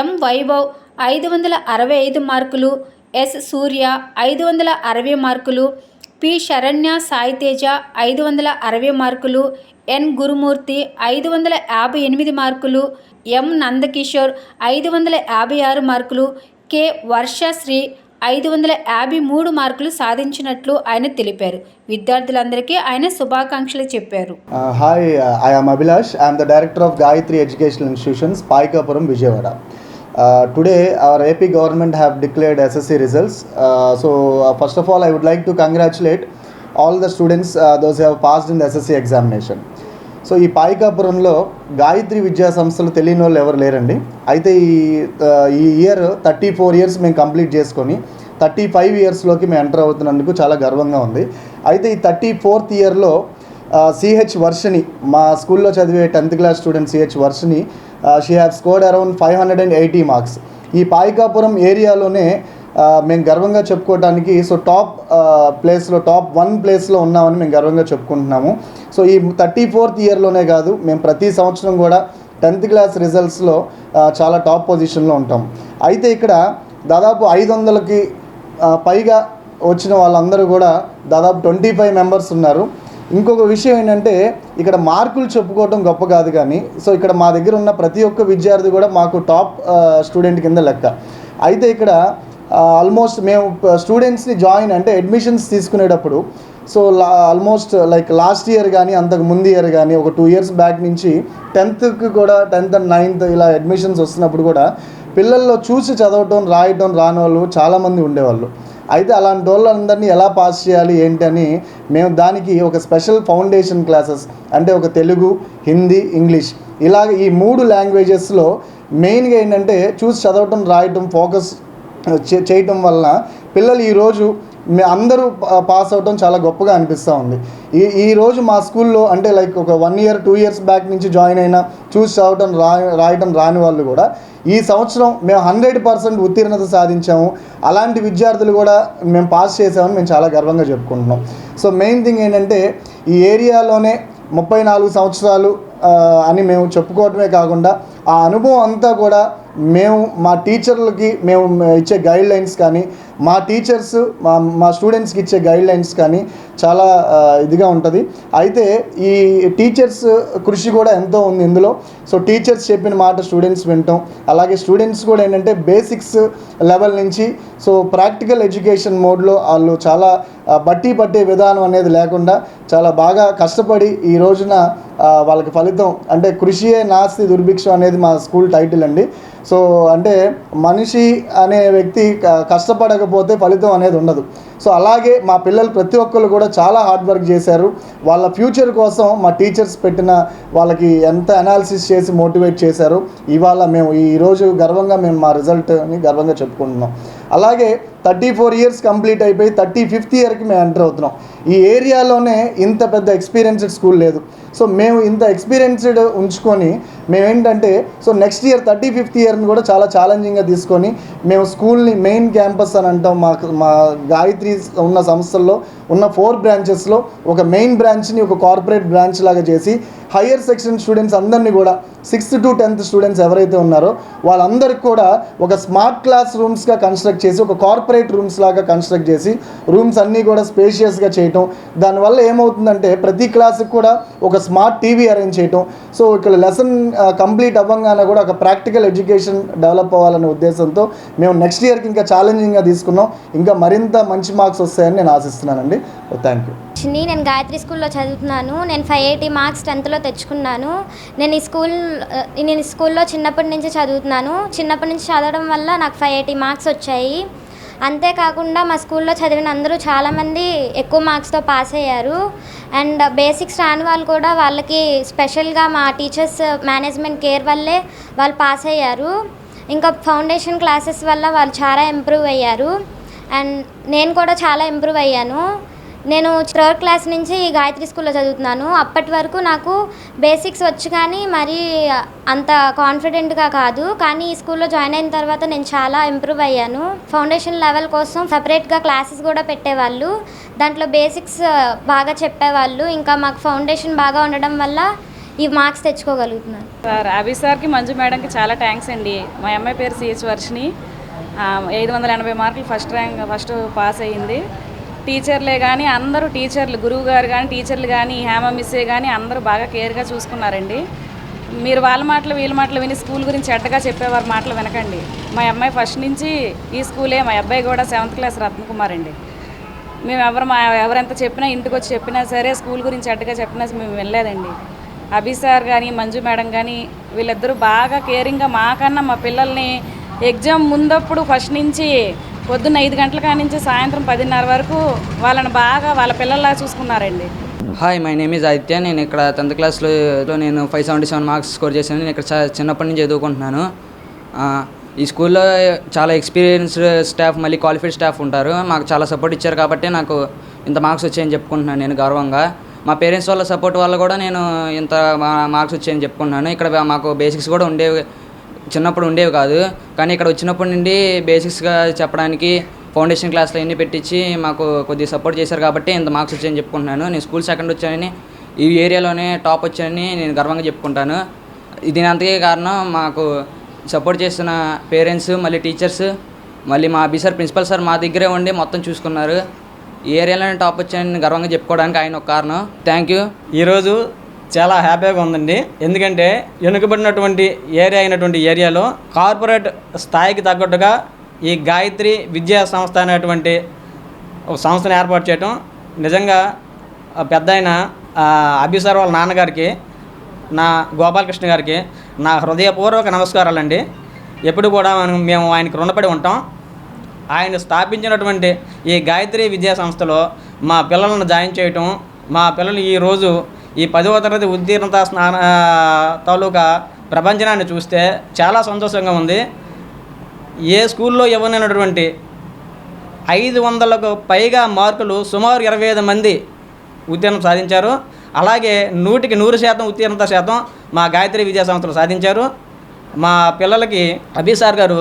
ఎం వైభవ్ 565 మార్కులు, ఎస్ సూర్య 560 మార్కులు, పి శరణ్య సాయితేజ 560 మార్కులు, ఎన్ గురుమూర్తి 558 మార్కులు, ఎం నందకిషోర్ 556 మార్కులు, కె వర్షశ్రీ 553 మార్కులు సాధించినట్లు ఆయన తెలిపారు. విద్యార్థులందరికీ ఆయన శుభాకాంక్షలు చెప్పారు. Hi, I am Abhilash. I am the director of Gayatri educational institutions, Payakapuram, Vijayawada. Today our AP government have declared SSC results. First of all, I would like to congratulate all the students, those who have passed in the SSC examination. So ఈ పాయకాపురంలో గాయత్రి విద్యా సంస్థలు తెలియని వాళ్ళు ఎవరు లేరండి. అయితే ఈ year 34 years మేము కంప్లీట్ చేసుకొని 35 ఇయర్స్లోకి మేము ఎంటర్ అవుతున్నందుకు చాలా గర్వంగా ఉంది. అయితే ఈ 34th ఇయర్లో సిహెచ్ వర్షిణి, మా స్కూల్లో చదివే 10th class student CH Varshini, she have scored around 580 marks. ఈ పాయకాపురం ఏరియాలోనే మేము గర్వంగా చెప్పుకోవడానికి సో టాప్ ప్లేస్లో టాప్ 1 ప్లేస్లో ఉన్నామని మేము గర్వంగా చెప్పుకుంటున్నాము. సో ఈ 34th ఇయర్లోనే కాదు, మేము ప్రతి సంవత్సరం కూడా 10th క్లాస్ రిజల్ట్స్లో చాలా టాప్ పొజిషన్లో ఉంటాం. అయితే ఇక్కడ దాదాపు 500కి పైగా వచ్చిన వాళ్ళందరూ కూడా దాదాపు 25 మెంబర్స్ ఉన్నారు. ఇంకొక విషయం ఏంటంటే ఇక్కడ మార్కులు చెప్పుకోవడం గొప్ప కాదు, కానీ సో ఇక్కడ మా దగ్గర ఉన్న ప్రతి ఒక్క విద్యార్థి కూడా మాకు టాప్ స్టూడెంట్ కింద లెక్క. అయితే ఇక్కడ ఆల్మోస్ట్ మేము స్టూడెంట్స్ని జాయిన్ అంటే అడ్మిషన్స్ తీసుకునేటప్పుడు so almost like last year కానీ అంతకు ముందు ఇయర్ కానీ ఒక 2 years బ్యాక్ నుంచి 10th కూడా 10th and 9th ఇలా అడ్మిషన్స్ వస్తున్నప్పుడు కూడా పిల్లల్లో చూసి చదవటం రాయటం రాని వాళ్ళు చాలామంది ఉండేవాళ్ళు. అయితే అలాంటి వాళ్ళందరినీ ఎలా పాస్ చేయాలి ఏంటి అని మేము దానికి ఒక స్పెషల్ ఫౌండేషన్ క్లాసెస్ అంటే ఒక తెలుగు, హిందీ, ఇంగ్లీష్ ఇలాగ ఈ 3 లాంగ్వేజెస్లో మెయిన్గా ఏంటంటే చూసి చదవటం రాయటం ఫోకస్ చేయటం వలన పిల్లలు ఈరోజు అందరూ పాస్ అవటం చాలా గొప్పగా అనిపిస్తూ ఉంది. ఈరోజు మా స్కూల్లో అంటే లైక్ ఒక 1 year 2 years బ్యాక్ నుంచి జాయిన్ అయినా చూసి చదవటం రాయటం రాని వాళ్ళు కూడా ఈ సంవత్సరం మేము 100% ఉత్తీర్ణత సాధించాము. అలాంటి విద్యార్థులు కూడా మేము పాస్ చేసామని మేము చాలా గర్వంగా చెప్పుకుంటున్నాం. సో మెయిన్ థింగ్ ఏంటంటే ఈ ఏరియాలోనే 34 సంవత్సరాలు అని మేము చెప్పుకోవటమే కాకుండా ఆ అనుభవం అంతా కూడా మేము మా టీచర్లకి మేము ఇచ్చే గైడ్లైన్స్ కానీ మా టీచర్స్ మా స్టూడెంట్స్కి ఇచ్చే గైడ్లైన్స్ కానీ చాలా ఇదిగా ఉంటుంది. అయితే ఈ టీచర్స్ కృషి కూడా ఎంతో ఉంది ఇందులో. సో టీచర్స్ చెప్పిన మాట స్టూడెంట్స్ వింటాం, అలాగే స్టూడెంట్స్ కూడా ఏంటంటే బేసిక్స్ లెవెల్ నుంచి సో ప్రాక్టికల్ ఎడ్యుకేషన్ మోడ్లో వాళ్ళు చాలా బట్టి పట్టే విధానం అనేది లేకుండా చాలా బాగా కష్టపడి ఈ రోజున వాళ్ళకి ఫలితం అంటే కృషియే నాస్తి దుర్భిక్షం అనేది మా స్కూల్ టైటిల్ అండి. సో అంటే మనిషి అనే వ్యక్తి కష్టపడకపోతే ఫలితం అనేది ఉండదు. సో అలాగే మా పిల్లలు ప్రతి ఒక్కరు కూడా చాలా హార్డ్ వర్క్ చేశారు. వాళ్ళ ఫ్యూచర్ కోసం మా టీచర్స్ పెట్టిన వాళ్ళకి ఎంత అనాలిసిస్ చేసి మోటివేట్ చేశారు. ఇవాళ మేము ఈరోజు గర్వంగా మేము మా రిజల్ట్ని గర్వంగా చెప్పుకుంటున్నాం. అలాగే 34 years కంప్లీట్ అయిపోయి 35th ఇయర్కి మేము ఎంటర్ అవుతున్నాం. ఈ ఏరియాలోనే ఇంత పెద్ద ఎక్స్పీరియన్స్డ్ స్కూల్ లేదు. సో మేము ఇంత ఎక్స్పీరియన్స్డ్ ఉంచుకొని మేమేంటంటే సో నెక్స్ట్ ఇయర్ 35th ఇయర్ని కూడా చాలా ఛాలెంజింగ్గా తీసుకొని మేము స్కూల్ని మెయిన్ క్యాంపస్ అని అంటాం. మా గాయత్రి ఉన్న సంస్థల్లో ఉన్న 4 బ్రాంచెస్లో ఒక మెయిన్ బ్రాంచ్ని ఒక కార్పొరేట్ బ్రాంచ్ లాగా చేసి హయ్యర్ సెక్షన్ స్టూడెంట్స్ అందరినీ కూడా 6th to 10th స్టూడెంట్స్ ఎవరైతే ఉన్నారో వాళ్ళందరికీ కూడా ఒక స్మార్ట్ క్లాస్ రూమ్స్గా కన్స్ట్రక్ట్ చేసి ఒక కార్పొరేట్ రూమ్స్ లాగా కన్స్ట్రక్ట్ చేసి రూమ్స్ అన్నీ కూడా స్పేషియస్గా చేయటం. దానివల్ల ఏమవుతుందంటే ప్రతి క్లాస్కి కూడా ఒక స్మార్ట్ టీవీ అరేంజ్ చేయటం. సో ఇక్కడ లెసన్ కంప్లీట్ అవ్వగానే కూడా ఒక ప్రాక్టికల్ ఎడ్యుకేషన్ డెవలప్ అవ్వాలనే ఉద్దేశంతో మేము నెక్స్ట్ ఇయర్కి ఇంకా ఛాలెంజింగ్గా తీసుకున్నాం. ఇంకా మరింత మంచి మార్క్స్ వస్తాయని నేను ఆశిస్తున్నానండి. Thank you. నేను గాయత్రి స్కూల్లో చదువుతున్నాను. నేను 580 మార్క్స్ 10thలో తెచ్చుకున్నాను. నేను ఈ స్కూల్లో చిన్నప్పటి నుంచి చదువుతున్నాను. చిన్నప్పటి నుంచి చదవడం వల్ల నాకు 580 మార్క్స్ వచ్చాయి. అంతేకాకుండా మా స్కూల్లో చదివిన అందరూ చాలామంది ఎక్కువ మార్క్స్తో పాస్ అయ్యారు. అండ్ బేసిక్స్ రాని వాళ్ళు కూడా వాళ్ళకి స్పెషల్గా మా టీచర్స్ మేనేజ్మెంట్ కేర్ వల్లే వాళ్ళు పాస్ అయ్యారు. ఇంకా ఫౌండేషన్ క్లాసెస్ వల్ల వాళ్ళు చాలా ఇంప్రూవ్ అయ్యారు. అండ్ నేను కూడా చాలా ఇంప్రూవ్ అయ్యాను. నేను 3rd క్లాస్ నుంచి గాయత్రి స్కూల్లో చదువుతున్నాను. అప్పటి వరకు నాకు బేసిక్స్ వచ్చు కానీ మరీ అంత కాన్ఫిడెంట్గా కాదు. కానీ ఈ స్కూల్లో జాయిన్ అయిన తర్వాత నేను చాలా ఇంప్రూవ్ అయ్యాను. ఫౌండేషన్ లెవెల్ కోసం సపరేట్గా క్లాసెస్ కూడా పెట్టేవాళ్ళు. దాంట్లో బేసిక్స్ బాగా చెప్పేవాళ్ళు. ఇంకా మాకు ఫౌండేషన్ బాగా ఉండడం వల్ల ఈ మార్క్స్ తెచ్చుకోగలుగుతున్నాను. సార్ అభి సార్కి, మంజు మేడంకి చాలా థ్యాంక్స్ అండి. మా అమ్మాయి పేరు సిహెచ్ వర్షిని. 580 మార్కులు ఫస్ట్ పాస్ అయ్యింది. టీచర్లే కానీ అందరూ టీచర్లు, గురువు గారు కానీ టీచర్లు కానీ హేమ మిస్సే కానీ అందరూ బాగా కేర్గా చూసుకున్నారండి. మీరు వాళ్ళ మాటలు వీళ్ళ మాటలు విని స్కూల్ గురించి చెడ్డగా చెప్పేవారి మాటలు వినకండి. మా అమ్మాయి ఫస్ట్ నుంచి ఈ స్కూలే, మా అబ్బాయి కూడా 7th క్లాస్ రత్నకుమార్ అండి. మేము ఎవరెంత చెప్పినా ఇంటికి వచ్చి చెప్పినా సరే స్కూల్ గురించి చెడ్డగా చెప్పినా మేము వినలేదండి. అభి సార్ కానీ మంజు మేడం కానీ వీళ్ళిద్దరూ బాగా కేరింగ్గా మాకన్నా మా పిల్లల్ని ఎగ్జామ్ ముందప్పుడు ఫస్ట్ నుంచి పొద్దున్న 5 గంటల కాడి నుంచి సాయంత్రం 10:30 వరకు వాళ్ళని బాగా వాళ్ళ పిల్లల్లా చూసుకున్నారండి. Hi, my name is Aditya. నేను ఇక్కడ 10th క్లాస్లో నేను 577 మార్క్స్ స్కోర్ చేశాను. నేను ఇక్కడ చిన్నప్పటి నుంచి చదువుకుంటున్నాను. ఈ స్కూల్లో చాలా ఎక్స్పీరియన్స్డ్ స్టాఫ్, మళ్ళీ క్వాలిఫైడ్ స్టాఫ్ ఉంటారు. మాకు చాలా సపోర్ట్ ఇచ్చారు కాబట్టి నాకు ఇంత మార్క్స్ వచ్చాయని చెప్పుకుంటున్నాను నేను గర్వంగా. మా పేరెంట్స్ వాళ్ళ సపోర్ట్ వల్ల కూడా నేను ఇంత మార్క్స్ వచ్చాయని చెప్పుకుంటున్నాను. ఇక్కడ మాకు బేసిక్స్ కూడా చిన్నప్పుడు ఉండేవి కాదు, కానీ ఇక్కడ వచ్చినప్పటి నుండి బేసిక్స్గా చెప్పడానికి ఫౌండేషన్ క్లాస్లో ఎన్ని పెట్టించి మాకు కొద్దిగా సపోర్ట్ చేశారు కాబట్టి ఇంత మార్క్స్ వచ్చాయని చెప్పుకుంటున్నాను. నేను స్కూల్ సెకండ్ వచ్చానని, ఈ ఏరియాలోనే టాప్ వచ్చానని నేను గర్వంగా చెప్పుకుంటాను. దీని అంతకే కారణం మాకు సపోర్ట్ చేస్తున్న పేరెంట్స్, మళ్ళీ టీచర్స్, మళ్ళీ మా అభి సార్, ప్రిన్సిపల్ సార్ మా దగ్గరే ఉండి మొత్తం చూసుకున్నారు. ఈ ఏరియాలోనే టాప్ వచ్చానని గర్వంగా చెప్పుకోవడానికి ఆయన ఒక కారణం. Thank you. ఈరోజు చాలా హ్యాపీగా ఉందండి. ఎందుకంటే వెనుకబడినటువంటి ఏరియా అయినటువంటి ఏరియాలో కార్పొరేట్ స్థాయికి తగ్గట్టుగా ఈ గాయత్రి విద్యా సంస్థ అనేటువంటి ఒక సంస్థను ఏర్పాటు చేయటం నిజంగా పెద్ద ఆయన అభి సార్ వాళ్ళ నాన్నగారికి, నా గోపాలకృష్ణ గారికి నా హృదయపూర్వక నమస్కారాలండి. ఎప్పుడు కూడా మేము ఆయనకు రుణపడి ఉంటాం. ఆయన స్థాపించినటువంటి ఈ గాయత్రి విద్యా సంస్థలో మా పిల్లలను జాయిన్ చేయటం, మా పిల్లలు ఈరోజు ఈ 10వ తరగతి ఉత్తీర్ణత తాలూకా ప్రపంచనాన్ని చూస్తే చాలా సంతోషంగా ఉంది. ఏ స్కూల్లో ఇవ్వనటువంటి 500కు పైగా మార్కులు సుమారు 25 మంది ఉత్తీర్ణత సాధించారు. అలాగే 100కి 100% ఉత్తీర్ణత శాతం మా గాయత్రి విద్యా సంస్థలు సాధించారు. మా పిల్లలకి అభి సార్ గారు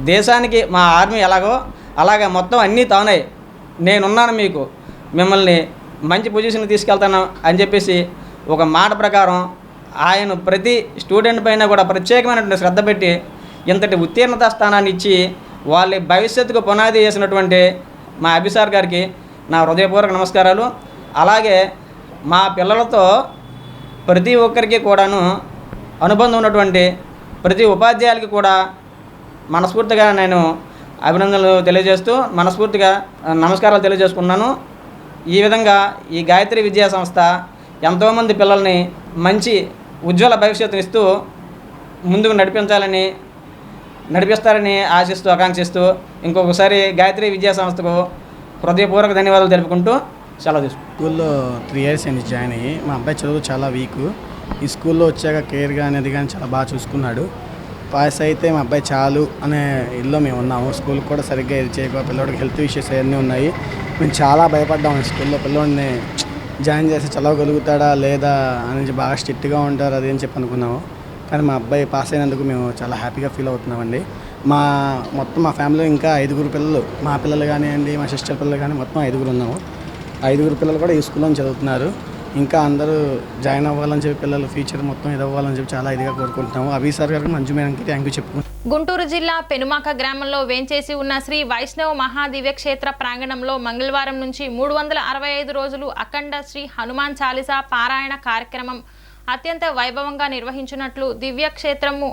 దేశానికి మా ఆర్మీ ఎలాగో అలాగే మొత్తం అన్నీ తానే, నేనున్నాను, మీకు మిమ్మల్ని మంచి పొజిషన్ తీసుకెళ్తాను అని చెప్పేసి ఒక మాట ప్రకారం ఆయన ప్రతి స్టూడెంట్ పైన కూడా ప్రత్యేకమైనటువంటి శ్రద్ధ పెట్టి ఇంతటి ఉత్తీర్ణత స్థానాన్ని ఇచ్చి వాళ్ళ భవిష్యత్తుకు పునాది చేసినటువంటి మా అభి సార్ గారికి నా హృదయపూర్వక నమస్కారాలు. అలాగే మా పిల్లలతో ప్రతి ఒక్కరికి కూడాను అనుబంధం ఉన్నటువంటి ప్రతి ఉపాధ్యాయులకి కూడా మనస్ఫూర్తిగా నేను అభినందనలు తెలియజేస్తూ మనస్ఫూర్తిగా నమస్కారాలు తెలియజేసుకున్నాను. ఈ విధంగా ఈ గాయత్రి విద్యా సంస్థ ఎంతోమంది పిల్లల్ని మంచి ఉజ్వల భవిష్యత్తుని ఇస్తూ ముందుకు నడిపిస్తారని ఆశిస్తూ ఆకాంక్షిస్తూ ఇంకొకసారి గాయత్రి విద్యా సంస్థకు హృదయపూర్వక ధన్యవాదాలు తెలుపుకుంటూ సెలవు తీసుకుంటాను. స్కూల్లో 3 years అయింది జాయిన్ అయ్యి. మా అబ్బాయి చదువు చాలా వీక్. ఈ స్కూల్లో వచ్చాక కేర్గా అనేది కానీ చాలా బాగా చూసుకున్నాడు. పాస్ అయితే మా అబ్బాయి చాలు అనే ఇల్లు మేము ఉన్నాము. స్కూల్కి కూడా సరిగ్గా ఇది చేయక పిల్లవాడికి హెల్త్ ఇష్యూస్ అవన్నీ ఉన్నాయి. మేము చాలా భయపడ్డాము స్కూల్లో పిల్లవాడిని జాయిన్ చేసి చదవగలుగుతాడా లేదా అని బాగా స్ట్రిక్ట్గా ఉంటారు అదేం చెప్పి అనుకున్నాము. కానీ మా అబ్బాయి పాస్ అయినందుకు మేము చాలా హ్యాపీగా ఫీల్ అవుతున్నామండి. మొత్తం మా ఫ్యామిలీలో ఇంకా 5 పిల్లలు, మా పిల్లలు కానివ్వండి, మా సిస్టర్ పిల్లలు కానీ మొత్తం 5 ఉన్నాము. 5 పిల్లలు కూడా ఈ స్కూల్లో చదువుతున్నారు. ఇంకా అందరూ జాయిన్ అవ్వాలని చెప్పి పిల్లలు ఫ్యూచర్ మొత్తం ఇది అవ్వాలని చెప్పి చాలా ఇదిగా కోరుకుంటున్నాము. అభి సార్ గారికి, మంజు మేడంకి థ్యాంక్ యూ చెప్పుకుంటాం. గుంటూరు జిల్లా పెనుమాక గ్రామంలో వేంచేసి ఉన్న శ్రీ వైష్ణవ మహాదివ్య క్షేత్ర ప్రాంగణంలో మంగళవారం నుంచి 365 రోజులు అఖండ శ్రీ హనుమాన్ చాలీసా పారాయణ కార్యక్రమం అత్యంత వైభవంగా నిర్వహించినట్లు దివ్య క్షేత్రము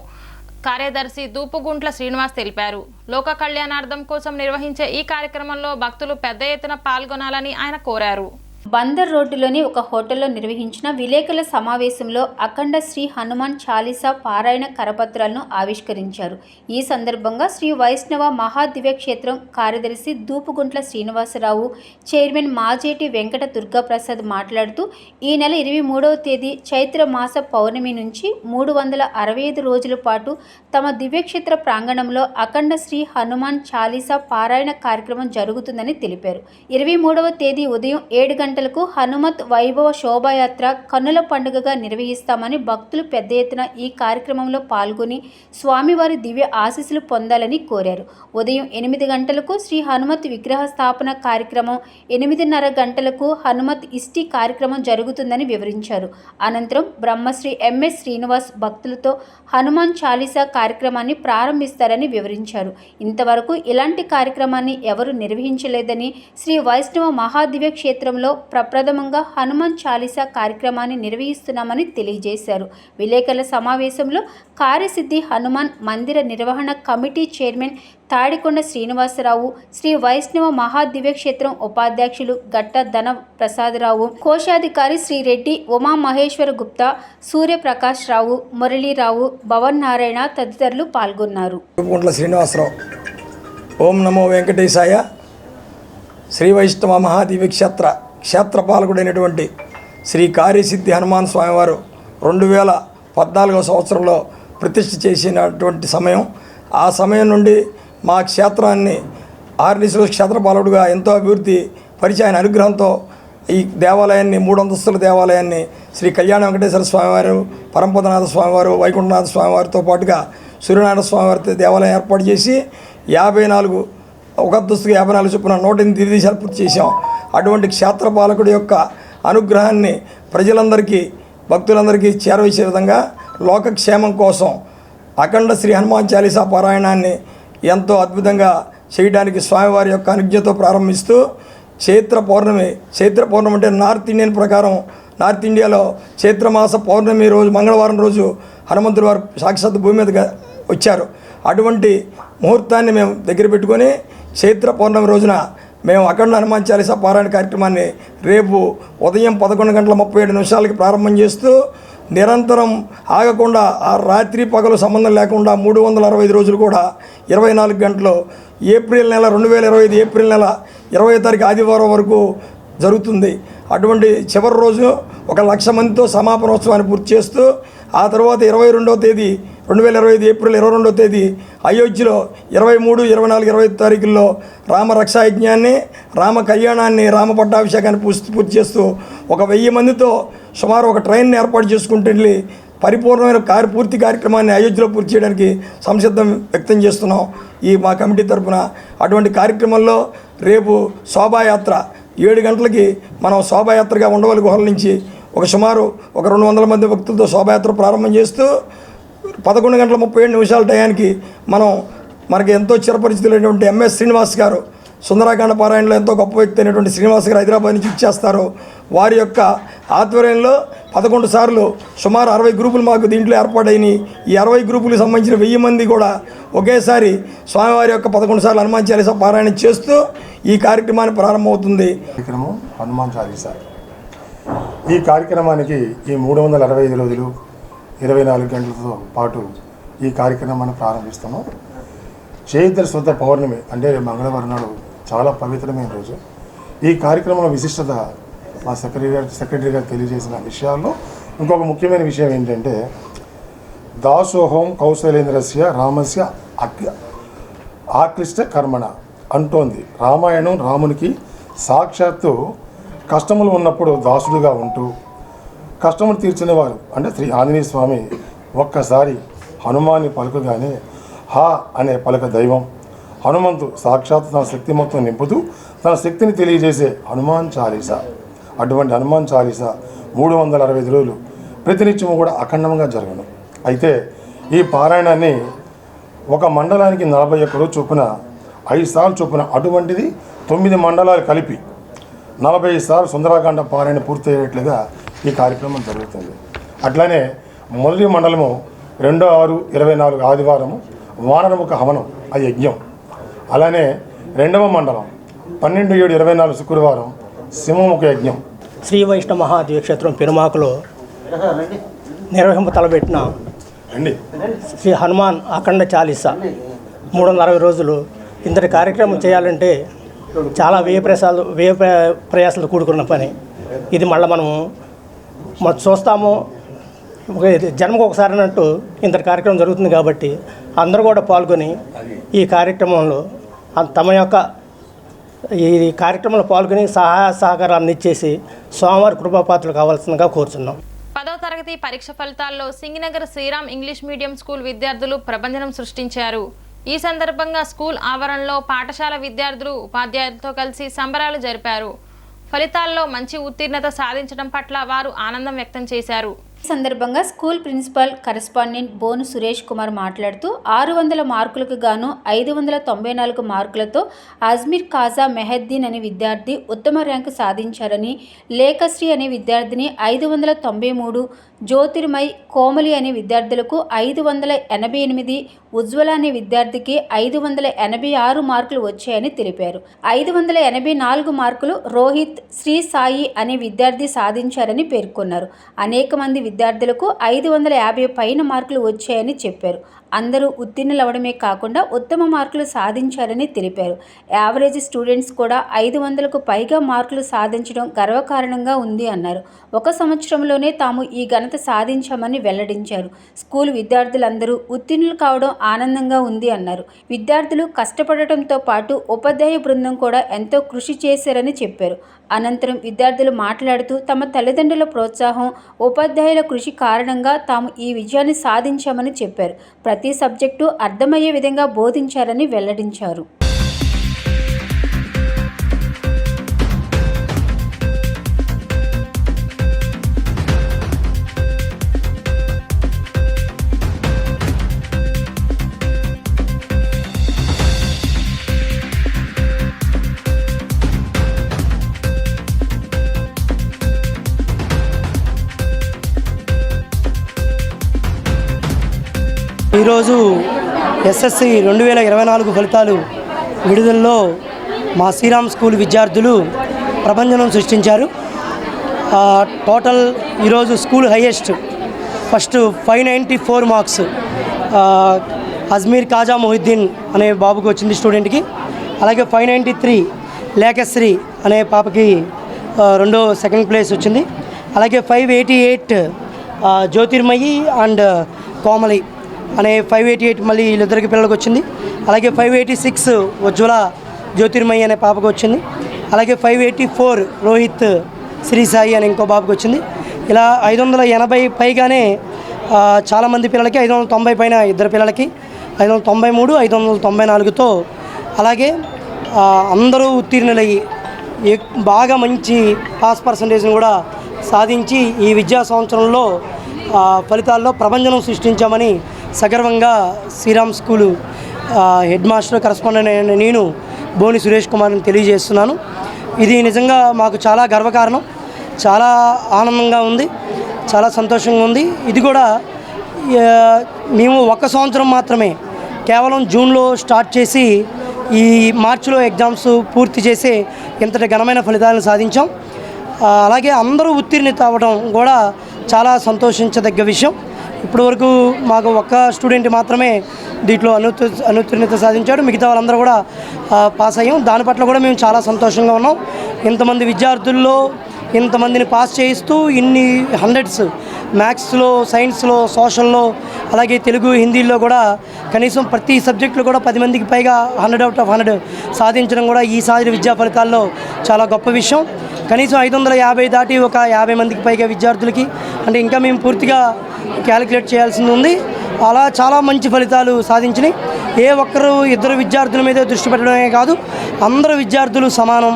కార్యదర్శి దూపుగుంట్ల శ్రీనివాస్ తెలిపారు. లోక కళ్యాణార్థం కోసం నిర్వహించే ఈ కార్యక్రమంలో భక్తులు పెద్ద ఎత్తున పాల్గొనాలని ఆయన కోరారు. బందర్ రోడ్డులోని ఒక హోటల్లో నిర్వహించిన విలేకరుల సమావేశంలో అఖండ శ్రీ హనుమాన్ చాలీసా పారాయణ కరపత్రాలను ఆవిష్కరించారు. ఈ సందర్భంగా శ్రీ వైష్ణవ మహాదివ్య క్షేత్రం కార్యదర్శి దూపుగుంట్ల శ్రీనివాసరావు, చైర్మన్ మాజేటి వెంకట దుర్గాప్రసాద్ మాట్లాడుతూ ఈ నెల 23వ తేదీ చైత్ర మాస పౌర్ణమి నుంచి 365 రోజుల పాటు తమ దివ్యక్షేత్ర ప్రాంగణంలో అఖండ శ్రీ హనుమాన్ చాలీసా పారాయణ కార్యక్రమం జరుగుతుందని తెలిపారు. 23వ తేదీ ఉదయం 7 గంటలకు హనుమత్ వైభవ శోభాయాత్ర కన్నుల పండుగగా నిర్వహిస్తామని భక్తులు పెద్ద ఎత్తున ఈ కార్యక్రమంలో పాల్గొని స్వామివారి దివ్య ఆశీస్సులు పొందాలని కోరారు. ఉదయం 8 గంటలకు శ్రీ హనుమత్ విగ్రహ స్థాపన కార్యక్రమం, 8:30 గంటలకు హనుమత్ ఇష్టి కార్యక్రమం జరుగుతుందని వివరించారు. అనంతరం బ్రహ్మశ్రీ ఎంఎస్ శ్రీనివాస్ భక్తులతో హనుమాన్ చాలీసా కార్యక్రమాన్ని ప్రారంభిస్తారని వివరించారు. ఇంతవరకు ఇలాంటి కార్యక్రమాన్ని ఎవరు నిర్వహించలేదని, శ్రీ వైష్ణవ మహాదివ్య క్షేత్రంలో ప్రప్రథమంగా హనుమాన్ చాలీసా కార్యక్రమాన్ని నిర్వహిస్తున్నామని తెలియజేశారు. విలేకరుల సమావేశంలో కార్యసిద్ధి హనుమాన్ మందిర నిర్వహణ కమిటీ చైర్మన్ తాడికొండ శ్రీనివాసరావు, శ్రీ వైష్ణవ మహాదివ్య క్షేత్రం ఉపాధ్యక్షులు గట్ట ధన ప్రసాదరావు, కోశాధికారి శ్రీ రెడ్డి ఉమా మహేశ్వర గుప్తా, సూర్యప్రకాష్ రావు, మురళీరావు, భవన్ నారాయణ తదితరులు పాల్గొన్నారు. శ్రీనివాసరావు. ఓం నమో వెంకటేశాయ. శ్రీ వైష్ణవ మహాదివ్య క్షేత్రపాలకుడైనటువంటి శ్రీ కార్యసిద్ధి హనుమాన్ స్వామివారు 2014వ సంవత్సరంలో ప్రతిష్ఠ చేసినటువంటి సమయం. ఆ సమయం నుండి మా క్షేత్రాన్ని ఆర్నిశలో క్షేత్రపాలకుడుగా ఎంతో అభివృద్ధి పరిచి ఆయన అనుగ్రహంతో ఈ దేవాలయాన్ని 3 అంతస్తుల దేవాలయాన్ని శ్రీ కళ్యాణ వెంకటేశ్వర స్వామివారు, పరంపదనాథ స్వామివారు, వైకుంఠనాథ స్వామివారితో పాటుగా సూర్యనారాయణ స్వామివారి దేవాలయం ఏర్పాటు చేసి 54 ఒక అంతస్తుకు 54 చొప్పున 108 దేశాలు పూర్తి చేశాం. అటువంటి క్షేత్రపాలకుడి యొక్క అనుగ్రహాన్ని ప్రజలందరికీ భక్తులందరికీ చేరవేసే విధంగా లోకక్షేమం కోసం అఖండ శ్రీ హనుమాన్ చాలీసా పారాయణాన్ని ఎంతో అద్భుతంగా చేయడానికి స్వామివారి యొక్క అనుజ్ఞతో ప్రారంభిస్తూ చైత్ర పౌర్ణమి అంటే నార్త్ ఇండియన్ ప్రకారం నార్త్ ఇండియాలో చైత్రమాస పౌర్ణమి రోజు మంగళవారం రోజు హనుమంతుడు వారు సాక్షాత్ భూమి మీదగా వచ్చారు. అటువంటి ముహూర్తాన్ని మేము దగ్గర పెట్టుకొని చైత్ర పౌర్ణమి రోజున మేము అఖండ హనుమాన్ చాలీసా పారాయణ కార్యక్రమాన్ని రేపు ఉదయం 11:37 ప్రారంభం చేస్తూ నిరంతరం ఆగకుండా ఆ రాత్రి పగలు సంబంధం లేకుండా 365 రోజులు కూడా 24 గంటలు ఏప్రిల్ నెల 2025 ఏప్రిల్ నెల 20వ తారీఖు ఆదివారం వరకు జరుగుతుంది. అటువంటి చివరి రోజు 1,00,000 మందితో సమాపనోత్సవాన్ని పూర్తి చేస్తూ ఆ తర్వాత 22వ తేదీ 2025 ఏప్రిల్ 22వ తేదీ అయోధ్యలో 23, 24, 25 తారీఖుల్లో రామ రక్షాయజ్ఞాన్ని, రామ కళ్యాణాన్ని, రామ పట్టాభిషేకాన్ని పూర్తి చేస్తూ 1,000 మందితో సుమారు ఒక ట్రైన్ని ఏర్పాటు చేసుకుంటూ వెళ్ళి పరిపూర్ణమైన పూర్తి కార్యక్రమాన్ని అయోధ్యలో పూర్తి చేయడానికి సంసిద్ధం వ్యక్తం చేస్తున్నాం ఈ మా కమిటీ తరఫున. అటువంటి కార్యక్రమంలో రేపు శోభాయాత్ర 7 గంటలకి మనం శోభాయాత్రగా ఉండవల్లి గుహల నుంచి సుమారు 200 మంది భక్తులతో శోభాయాత్ర ప్రారంభం చేస్తూ 11:37 టయానికి మనకి ఎంతో చిరపరిచితులైనటువంటి ఎంఎస్ శ్రీనివాస్ గారు సుందరాకాండ పారాయణలో ఎంతో గొప్ప వ్యక్తి అయినటువంటి శ్రీనివాస్ గారు హైదరాబాద్ నుంచి ఇచ్చేస్తారు. వారి యొక్క ఆధ్వర్యంలో 11 సార్లు సుమారు 60 గ్రూపులు మాకు దీంట్లో ఏర్పాటైనాయి. ఈ 60 గ్రూపులకు సంబంధించిన 1000 మంది కూడా ఒకేసారి స్వామివారి యొక్క 11 సార్లు హనుమాన్ చాలీసా పారాయణ చేస్తూ ఈ కార్యక్రమాన్ని ప్రారంభమవుతుంది. కార్యక్రమం హనుమాన్ చాలీసా. ఈ కార్యక్రమానికి ఈ 365 రోజులు 24 గంటలతో పాటు ఈ కార్యక్రమాన్ని ప్రారంభిస్తున్నాం. చైత్ర శుద్ధ పౌర్ణమి అంటే మంగళవారం నాడు చాలా పవిత్రమైన రోజు. ఈ కార్యక్రమంలో విశిష్టత మా సెక్రటరీ గారు తెలియజేసిన విషయాల్లో ఇంకొక ముఖ్యమైన విషయం ఏంటంటే దాసోహం కౌశలేంద్రస్య రామస్య ఆక్లిష్ట కర్మణ అంటోంది. రామాయణం రామునికి సాక్షాత్తు కష్టములు ఉన్నప్పుడు దాసుడుగా ఉంటూ కష్టములు తీర్చిన వారు అంటే శ్రీ ఆంజనేయ స్వామి ఒక్కసారి హనుమాన్ని పలుకగానే హా అనే పలక దైవం హనుమంతు సాక్షాత్ తన శక్తి మొత్తం నింపుతూ తన శక్తిని తెలియజేసే హనుమాన్ చాలీసా. అటువంటి హనుమాన్ చాలీసా 365 రోజులు ప్రతినిత్యము కూడా అఖండంగా జరగను. అయితే ఈ పారాయణాన్ని ఒక మండలానికి 41 రోజు చొప్పున 5 సార్లు చొప్పున అటువంటిది 9 మండలాలు కలిపి 45 సార్లు సుందరాకాండ పారాయణ పూర్తయ్యేట్లుగా ఈ కార్యక్రమం జరుగుతుంది. అట్లానే మొదటి మండలము 2/6/24 ఆదివారము వానరముఖ హవనం ఆ యజ్ఞం. అలానే రెండవ మండలం 12/7/24 శుక్రవారం సింహముఖ యజ్ఞం. శ్రీ వైష్ణవ మహాదివ్యక్షేత్రం పెరుమాకులో తలబెట్టిన శ్రీ హనుమాన్ అఖండ చాలీసా 360 రోజులు ఇంతటి కార్యక్రమం చేయాలంటే చాలా వ్యయ ప్రయాసాలు కూడుకున్న పని. ఇది మళ్ళీ మనం చూస్తాము జన్మకు ఒకసారి అన్నట్టు ఇంతటి కార్యక్రమం జరుగుతుంది కాబట్టి అందరూ కూడా పాల్గొని ఈ కార్యక్రమంలో తమ యొక్క ఈ కార్యక్రమంలో పాల్గొని సహాయ సహకారాన్ని ఇచ్చేసి స్వామివారి కృపాపాత్రలు కావాల్సిందిగా కోరుచున్నాం. 10వ తరగతి పరీక్ష ఫలితాల్లో Singinagar Sriram English medium school విద్యార్థులు ప్రభంజనం సృష్టించారు. ఈ సందర్భంగా స్కూల్ ఆవరణలో పాఠశాల విద్యార్థులు ఉపాధ్యాయులతో కలిసి సంబరాలు జరిపారు. ఫలితాల్లో మంచి ఉత్తీర్ణత సాధించడం పట్ల వారు ఆనందం వ్యక్తం చేశారు. ఈ సందర్భంగా స్కూల్ ప్రిన్సిపల్ కరెస్పాండెంట్ బోను సురేష్ కుమార్ మాట్లాడుతూ 600 మార్కులకు గాను 594 మార్కులతో అజ్మీర్ ఖాజా మెహద్దీన్ అనే విద్యార్థి ఉత్తమ ర్యాంకు సాధించారని, లేఖశ్రీ అనే విద్యార్థిని 593, జ్యోతిర్మయ్ కోమలి అనే విద్యార్థులకు 588, ఉజ్వల అనే విద్యార్థికి 586 మార్కులు వచ్చాయని తెలిపారు. 584 మార్కులు రోహిత్ శ్రీ సాయి అనే విద్యార్థి సాధించారని పేర్కొన్నారు. అనేక మంది విద్యార్థులకు 550 పైన మార్కులు వచ్చాయని చెప్పారు. అందరూ ఉత్తీర్ణులవడమే కాకుండా ఉత్తమ మార్కులు సాధించారని తెలిపారు. యావరేజ్ స్టూడెంట్స్ కూడా 500కు పైగా మార్కులు సాధించడం గర్వకారణంగా ఉంది అన్నారు. ఒక సంవత్సరంలోనే తాము ఈ ఘనత సాధించామని వెల్లడించారు. స్కూల్ విద్యార్థులందరూ ఉత్తీర్ణులు కావడం ఆనందంగా ఉంది అన్నారు. విద్యార్థులు కష్టపడటంతో పాటు ఉపాధ్యాయ బృందం కూడా ఎంతో కృషి చేశారని చెప్పారు. అనంతరం విద్యార్థులు మాట్లాడుతూ తమ తల్లిదండ్రుల ప్రోత్సాహం, ఉపాధ్యాయుల కృషి కారణంగా తాము ఈ విజయాన్ని సాధించామని చెప్పారు. ప్రతి సబ్జెక్టు అర్థమయ్యే విధంగా బోధించారని వెల్లడించారు. ఈరోజు ఎస్ఎస్సి 2024 ఫలితాలు విడుదలలో మా శ్రీరామ్ స్కూల్ విద్యార్థులు ప్రపంచం సృష్టించారు. టోటల్ ఈరోజు school highest first 594 marks Ajmeer Kaja Mohiddin అనే బాబుకి వచ్చింది స్టూడెంట్కి. అలాగే 593 లేఖశ్రీ అనే పాపకి సెకండ్ ప్లేస్ వచ్చింది. అలాగే 588 జ్యోతిర్మయి అండ్ కోమలి అనే 588 మళ్ళీ వీళ్ళిద్దరికి పిల్లలకు వచ్చింది. అలాగే 586 ఉజ్వల జ్యోతిర్మయి అనే పాపకు వచ్చింది. అలాగే 584 రోహిత్ శ్రీసాయి అనే ఇంకో బాబుకి వచ్చింది. ఇలా 580 పైగానే చాలామంది పిల్లలకి, 590 పైన ఇద్దరు పిల్లలకి, 593, 594తో అలాగే అందరూ ఉత్తీర్ణులయ్యి బాగా మంచి పాస్ పర్సంటేజ్ని కూడా సాధించి ఈ విద్యా సంవత్సరంలో ఫలితాల్లో ప్రభంజనం సృష్టించామని సగర్వంగా Sriram school head master correspondent నేను బోని సురేష్ కుమార్ని తెలియజేస్తున్నాను. ఇది నిజంగా మాకు చాలా గర్వకారణం, చాలా ఆనందంగా ఉంది, చాలా సంతోషంగా ఉంది. ఇది కూడా మేము 1 సంవత్సరం మాత్రమే కేవలం జూన్లో స్టార్ట్ చేసి ఈ మార్చిలో ఎగ్జామ్స్ పూర్తి చేసి ఇంతటి ఘనమైన ఫలితాలను సాధించాం. అలాగే అందరూ ఉత్తీర్ణత అవ్వడం కూడా చాలా సంతోషించదగ్గ విషయం. ఇప్పటివరకు మాకు 1 స్టూడెంట్ మాత్రమే దీంట్లో అనుత్తీర్ణత సాధించాడు, మిగతా వాళ్ళందరూ కూడా పాస్ అయ్యాం. దాని పట్ల కూడా మేము చాలా సంతోషంగా ఉన్నాం. ఇంతమంది విద్యార్థుల్లో ఇంతమందిని పాస్ చేయిస్తూ ఇన్ని హండ్రెడ్స్ మ్యాథ్స్లో, సైన్స్లో, సోషల్లో, అలాగే తెలుగు, హిందీలో కూడా కనీసం ప్రతి సబ్జెక్టులో కూడా 10 మందికి పైగా 100 out of 100 సాధించడం కూడా ఈసారి విద్యా ఫలితాల్లో చాలా గొప్ప విషయం. కనీసం 550 దాటి ఒక 50 మందికి పైగా విద్యార్థులకి, అంటే ఇంకా మేము పూర్తిగా క్యాలిక్యులేట్ చేయాల్సింది ఉంది. అలా చాలా మంచి ఫలితాలు సాధించినాయి. ఏ ఒక్కరు ఇద్దరు విద్యార్థుల మీద దృష్టి పెట్టడమే కాదు, అందరూ విద్యార్థులు సమానం.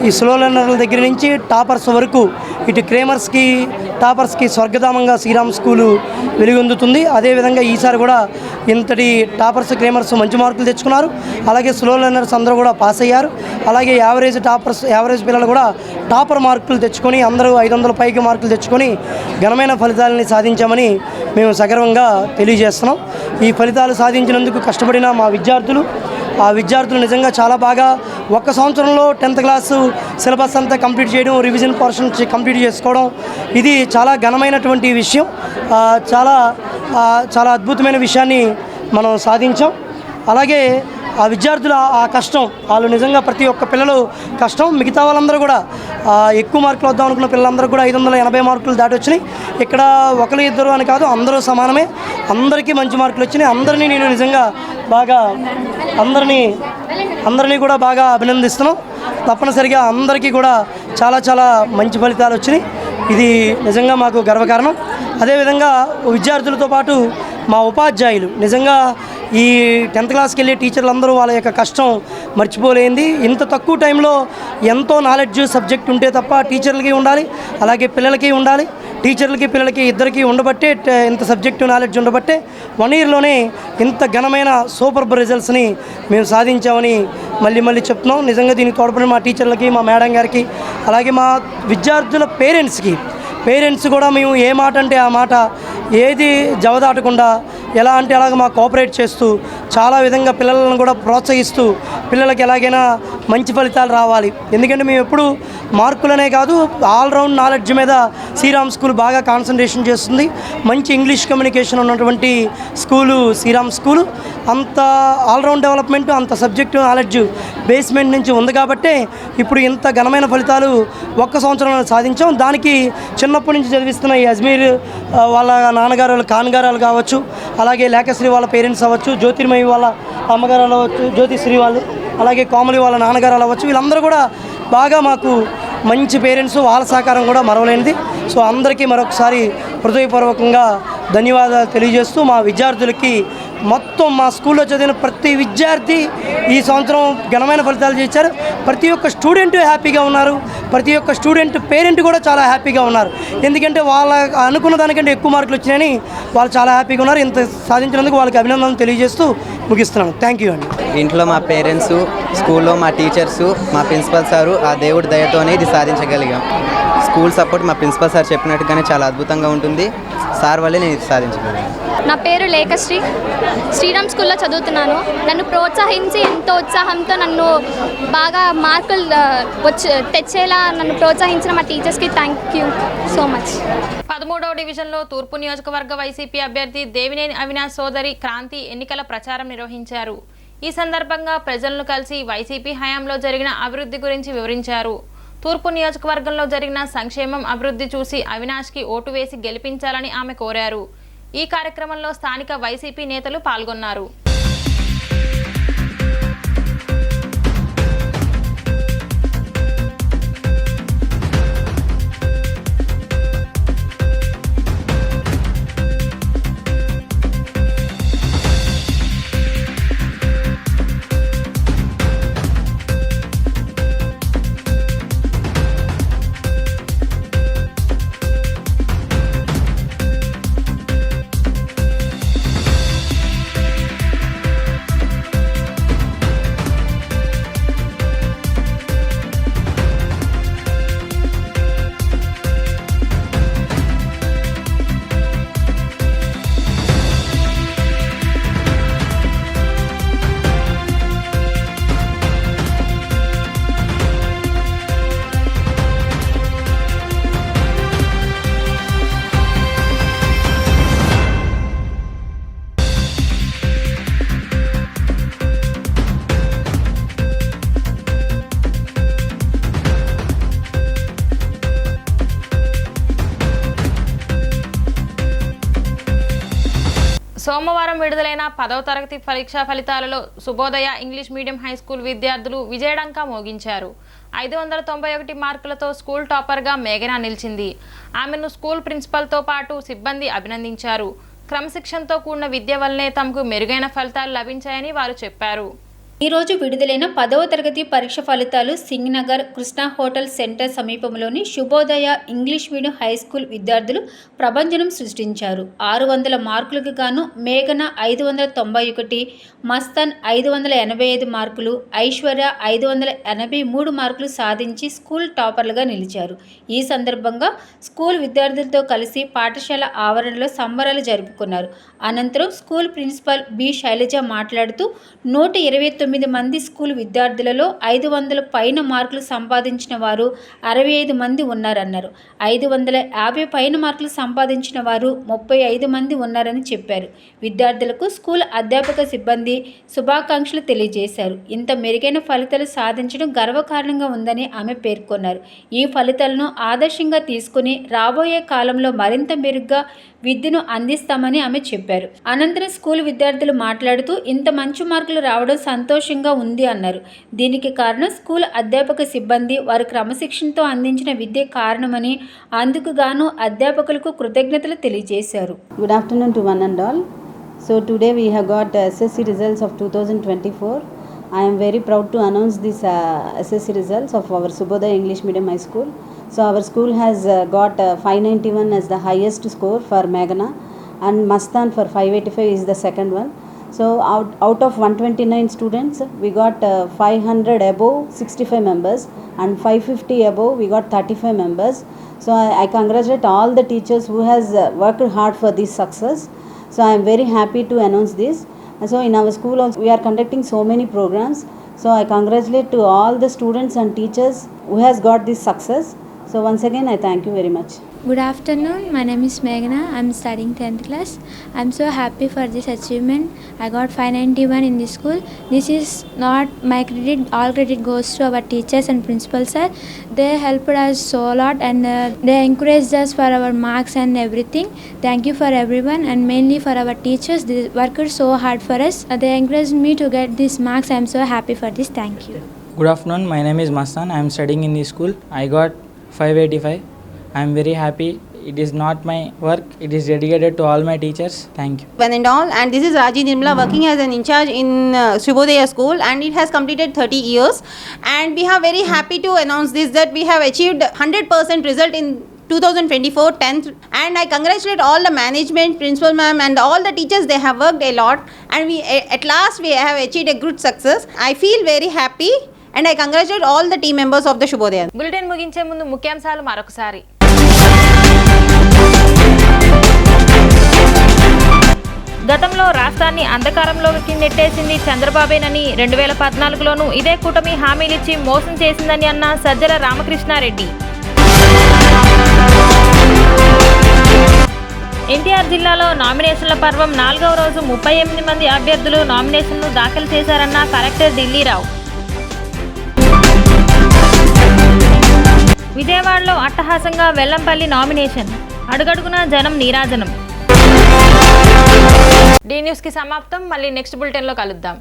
ఈ స్లో లెర్నర్ల దగ్గర నుంచి టాపర్స్ వరకు, ఇటు క్రేమర్స్కి టాపర్స్కి స్వర్గధామంగా శ్రీరామ్ స్కూలు వెలుగొందుతుంది. అదేవిధంగా ఈసారి కూడా ఇంతటి టాపర్స్, క్రేమర్స్ మంచి మార్కులు తెచ్చుకున్నారు. అలాగే స్లో లెర్నర్స్ అందరూ కూడా పాస్ అయ్యారు. అలాగే యావరేజ్ పిల్లలు కూడా టాపర్ మార్కులు తెచ్చుకొని అందరూ 500 పైకి మార్కులు తెచ్చుకొని ఘనమైన ఫలితాలని సాధించామని మేము సగర్వంగా తెలియజేస్తున్నాం. ఈ ఫలితాలు సాధించినందుకు కష్టపడిన మా విద్యార్థులు, ఆ విద్యార్థులు నిజంగా చాలా బాగా 1 సంవత్సరంలో 10th క్లాసు సిలబస్ అంతా కంప్లీట్ చేయడం, రివిజన్ పోర్షన్ కంప్లీట్ చేసుకోవడం, ఇది చాలా ఘనమైనటువంటి విషయం. చాలా అద్భుతమైన విషయాన్ని మనం సాధించాం. అలాగే ఆ విద్యార్థుల ఆ కష్టం, వాళ్ళు నిజంగా ప్రతి ఒక్క పిల్లలు కష్టం. మిగతా వాళ్ళందరూ కూడా ఎక్కువ మార్కులు వద్దాం అనుకున్న పిల్లలందరూ కూడా 580 మార్కులు దాటి వచ్చినాయి. ఇక్కడ 1-2 అని కాదు, అందరూ సమానమే. అందరికీ మంచి మార్కులు వచ్చినాయి. అందరినీ నేను నిజంగా బాగా అందరినీ కూడా బాగా అభినందిస్తున్నాం. తప్పనిసరిగా అందరికీ కూడా చాలా మంచి ఫలితాలు వచ్చినాయి. ఇది నిజంగా మాకు గర్వకారణం. అదేవిధంగా విద్యార్థులతో పాటు మా ఉపాధ్యాయులు నిజంగా ఈ 10th క్లాస్కి వెళ్ళే టీచర్లు అందరూ వాళ్ళ యొక్క కష్టం మర్చిపోలేంది. ఇంత తక్కువ టైంలో ఎంతో నాలెడ్జ్ సబ్జెక్ట్ ఉంటే తప్ప టీచర్లకి ఉండాలి, అలాగే పిల్లలకి ఉండాలి. టీచర్లకి, పిల్లలకి ఇద్దరికి ఉండబట్టే ఇంత సబ్జెక్టు నాలెడ్జ్ ఉండబట్టే 1 ఇయర్లోనే ఇంత ఘనమైన సూపర్ రిజల్ట్స్ని మేము సాధించామని మళ్ళీ చెప్తున్నాం. నిజంగా దీనికి తోడ్పడిన మా టీచర్లకి, మా మేడం గారికి, అలాగే మా విద్యార్థుల పేరెంట్స్ కూడా మేము ఏ మాట అంటే ఆ మాట, ఏది జవదాటకుండా ఎలా అంటే అలాగ మాకు కోఆపరేట్ చేస్తూ చాలా విధంగా పిల్లలను కూడా ప్రోత్సహిస్తూ పిల్లలకి ఎలాగైనా మంచి ఫలితాలు రావాలి. ఎందుకంటే మేము ఎప్పుడు మార్కులనే కాదు, ఆల్రౌండ్ నాలెడ్జ్ మీద శ్రీరామ్ స్కూల్ బాగా కాన్సన్ట్రేషన్ చేస్తుంది. మంచి ఇంగ్లీష్ కమ్యూనికేషన్ ఉన్నటువంటి స్కూలు శ్రీరామ్ స్కూలు. అంత ఆల్రౌండ్ డెవలప్మెంట్, అంత సబ్జెక్టు నాలెడ్జ్ బేస్మెంట్ నుంచి ఉంది కాబట్టే ఇప్పుడు ఇంత ఘనమైన ఫలితాలు 1 సంవత్సరంలో సాధించాం. దానికి చిన్నప్పటి నుంచి చదివిస్తున్న ఈ అజ్మీర్ వాళ్ళ నాన్నగారు, వాళ్ళ కాన్గారాలు కావచ్చు, అలాగే లేఖశ్రీ వాళ్ళ పేరెంట్స్ అవ్వచ్చు, జ్యోతిర్మయి వాళ్ళ అమ్మగారు అవ్వచ్చు, జ్యోతిశ్రీ వాళ్ళు, అలాగే కోమలి వాళ్ళ నాన్నగారు అవ్వచ్చు, వీళ్ళందరూ కూడా బాగా మాకు మంచి పేరెంట్స్, వాళ్ళ సహకారం కూడా మరవలేనిది. సో అందరికీ మరొకసారి హృదయపూర్వకంగా ధన్యవాదాలు తెలియజేస్తూ, మా విద్యార్థులకి మొత్తం మా స్కూల్లో చదివిన ప్రతి విద్యార్థి ఈ సంవత్సరం ఘనమైన ఫలితాలు చేశారు. ప్రతి ఒక్క స్టూడెంట్ హ్యాపీగా ఉన్నారు. ప్రతి ఒక్క స్టూడెంట్ పేరెంట్ కూడా చాలా హ్యాపీగా ఉన్నారు. ఎందుకంటే వాళ్ళ అనుకున్న దానికంటే ఎక్కువ మార్కులు వచ్చినాయని వాళ్ళు చాలా హ్యాపీగా ఉన్నారు. ఇంత సాధించినందుకు వాళ్ళకి అభినందనలు తెలియజేస్తూ ముగిస్తున్నాను. థ్యాంక్ యూ అండి. ఇంట్లో మా పేరెంట్స్, స్కూల్లో మా టీచర్సు, మా ప్రిన్సిపల్ సారు, ఆ దేవుడి దయతోనే ఇది సాధించగలిగాం. స్కూల్ సపోర్ట్ మా ప్రిన్సిపల్ సార్ చెప్పినట్టుగానే చాలా అద్భుతంగా ఉంటుంది. సార్ వల్లే నేను ఇది సాధించగలిగాను. నా పేరు లేఖశ్రీ, శ్రీరామ్ స్కూల్లో చదువుతున్నాను. నన్ను ప్రోత్సహించి ఎంతో ఉత్సాహంతో నన్ను బాగా మార్కులు తెచ్చేలా నన్ను ప్రోత్సహించిన మా టీచర్స్కి థ్యాంక్ యూ సో మచ్. 13వ డివిజన్లో తూర్పు నియోజకవర్గ వైసీపీ అభ్యర్థి దేవినేని అవినాష్ సోదరి క్రాంతి ఎన్నికల ప్రచారం నిర్వహించారు. ఈ సందర్భంగా ప్రజలను కలిసి వైసీపీ హయాంలో జరిగిన అభివృద్ధి గురించి వివరించారు. తూర్పు నియోజకవర్గంలో జరిగిన సంక్షేమం అభివృద్ధి చూసి అవినాష్కి ఓటు వేసి గెలిపించాలని ఆమె కోరారు. ఈ కార్యక్రమంలో స్థానిక వైసీపీ నేతలు పాల్గొన్నారు. సోమవారం విడుదలైన 10వ తరగతి పరీక్షా ఫలితాలలో Shubhodaya English medium high school విద్యార్థులు విజయడంకా మోగించారు. 591 మార్కులతో స్కూల్ టాపర్గా మేఘన నిలిచింది. ఆమెను స్కూల్ ప్రిన్సిపల్తో పాటు సిబ్బంది అభినందించారు. క్రమశిక్షణతో కూడిన విద్య వల్లనే తమకు మెరుగైన ఫలితాలు లభించాయని వారు చెప్పారు. ఈరోజు విడుదలైన 10వ తరగతి పరీక్ష ఫలితాలు సింగ్నగర్ కృష్ణా హోటల్ సెంటర్ సమీపంలోని Shubhodaya English medium high school విద్యార్థులు ప్రభంజనం సృష్టించారు. 600 మార్కులకు గాను మేఘన 591, మస్తాన్ 585 మార్కులు, ఐశ్వర్య 583 మార్కులు సాధించి స్కూల్ టాపర్లుగా నిలిచారు. ఈ సందర్భంగా స్కూల్ విద్యార్థులతో కలిసి పాఠశాల ఆవరణలో సంబరాలు జరుపుకున్నారు. అనంతరం స్కూల్ ప్రిన్సిపల్ బి శైలజ మాట్లాడుతూ 129 మంది స్కూల్ విద్యార్థులలో 500 పైన మార్కులు సంపాదించిన వారు 65 మంది ఉన్నారన్నారు. 550 పైన మార్కులు సంపాదించిన వారు 35 మంది ఉన్నారని చెప్పారు. విద్యార్థులకు స్కూల్ అధ్యాపక సిబ్బంది శుభాకాంక్షలు తెలియజేశారు. ఇంత మెరుగైన ఫలితాలు సాధించడం గర్వకారణంగా ఉందని ఆమె పేర్కొన్నారు. ఈ ఫలితాలను ఆదర్శంగా తీసుకుని రాబోయే కాలంలో మరింత మెరుగ్గా విద్యను అందిస్తామని ఆమె చెప్పారు. అనంతరం స్కూల్ విద్యార్థులు మాట్లాడుతూ ఇంత మంచి మార్కులు రావడం సంతోషంగా ఉంది అన్నారు. దీనికి కారణం స్కూల్ అధ్యాపక సిబ్బంది వారి క్రమశిక్షణతో అందించిన విద్య కారణమని అందుకు గాను అధ్యాపకులకు కృతజ్ఞతలు తెలియజేశారు. Good afternoon to one and all. So today we have got SSC results of 2024. I am very proud to announce this SSC results of our Subodaya English Medium High School. So our school has got 591 as the highest score for Meghna, and Mastan for 585 is the second one. So out of 129 students, we got 500 above 65 members, and 550 above we got 35 members. So I congratulate all the teachers who has worked hard for this success. So I am very happy to announce this. So in our school also, we are conducting so many programs. So I congratulate to all the students and teachers who has got this success. So once again I thank you very much. Good afternoon, my name is Meghna. I am studying 10th class. I am so happy for this achievement. I got 591 in this school. This is not my credit, all credit goes to our teachers and principal sir. They helped us so a lot, and they encouraged us for our marks and everything. Thank you for everyone, and mainly for our teachers. They worked so hard for us. They encouraged me to get these marks. I am so happy for this. Thank you. Good afternoon, my name is Mastan. I am studying in this school. I got 585. I am very happy. It is not my work, it is dedicated to all my teachers. Thank you. One and all, and this is Raji Nirmala working as an in charge in Shubhodaya school, and it has completed 30 years, and we are very happy to announce this, that we have achieved 100% result in 2024 10th, and I congratulate all the management, principal ma'am, and all the teachers. They have worked a lot, and we at last we have achieved a good success. I feel very happy, and I congratulate all the team members of the Shubhodaya. Bulletin ముగించే ముందు ముఖ్యాంశాలు మరొకసారి. రాష్ట్రాన్ని అంధకారంలోకి నెట్టేసింది చంద్రబాబేనని 2014లోనూ ఇదే కూటమి హామీలిచ్చి మోసం చేసిందని అన్న సజ్జల రామకృష్ణారెడ్డి. ఎన్టీఆర్ జిల్లాలో నామినేషన్ల పర్వం 4వ రోజు 38 మంది అభ్యర్థులు నామినేషన్లు దాఖలు చేశారన్న కలెక్టర్ ఢిల్లీరావు. విజయవాడలో అట్టహాసంగా వెల్లంపల్లి నామినేషన్, అడుగడుగునా జనం నీరాజనం. డి న్యూస్కి సమాప్తం. మళ్ళీ నెక్స్ట్ బులెటిన్లో కలుద్దాం.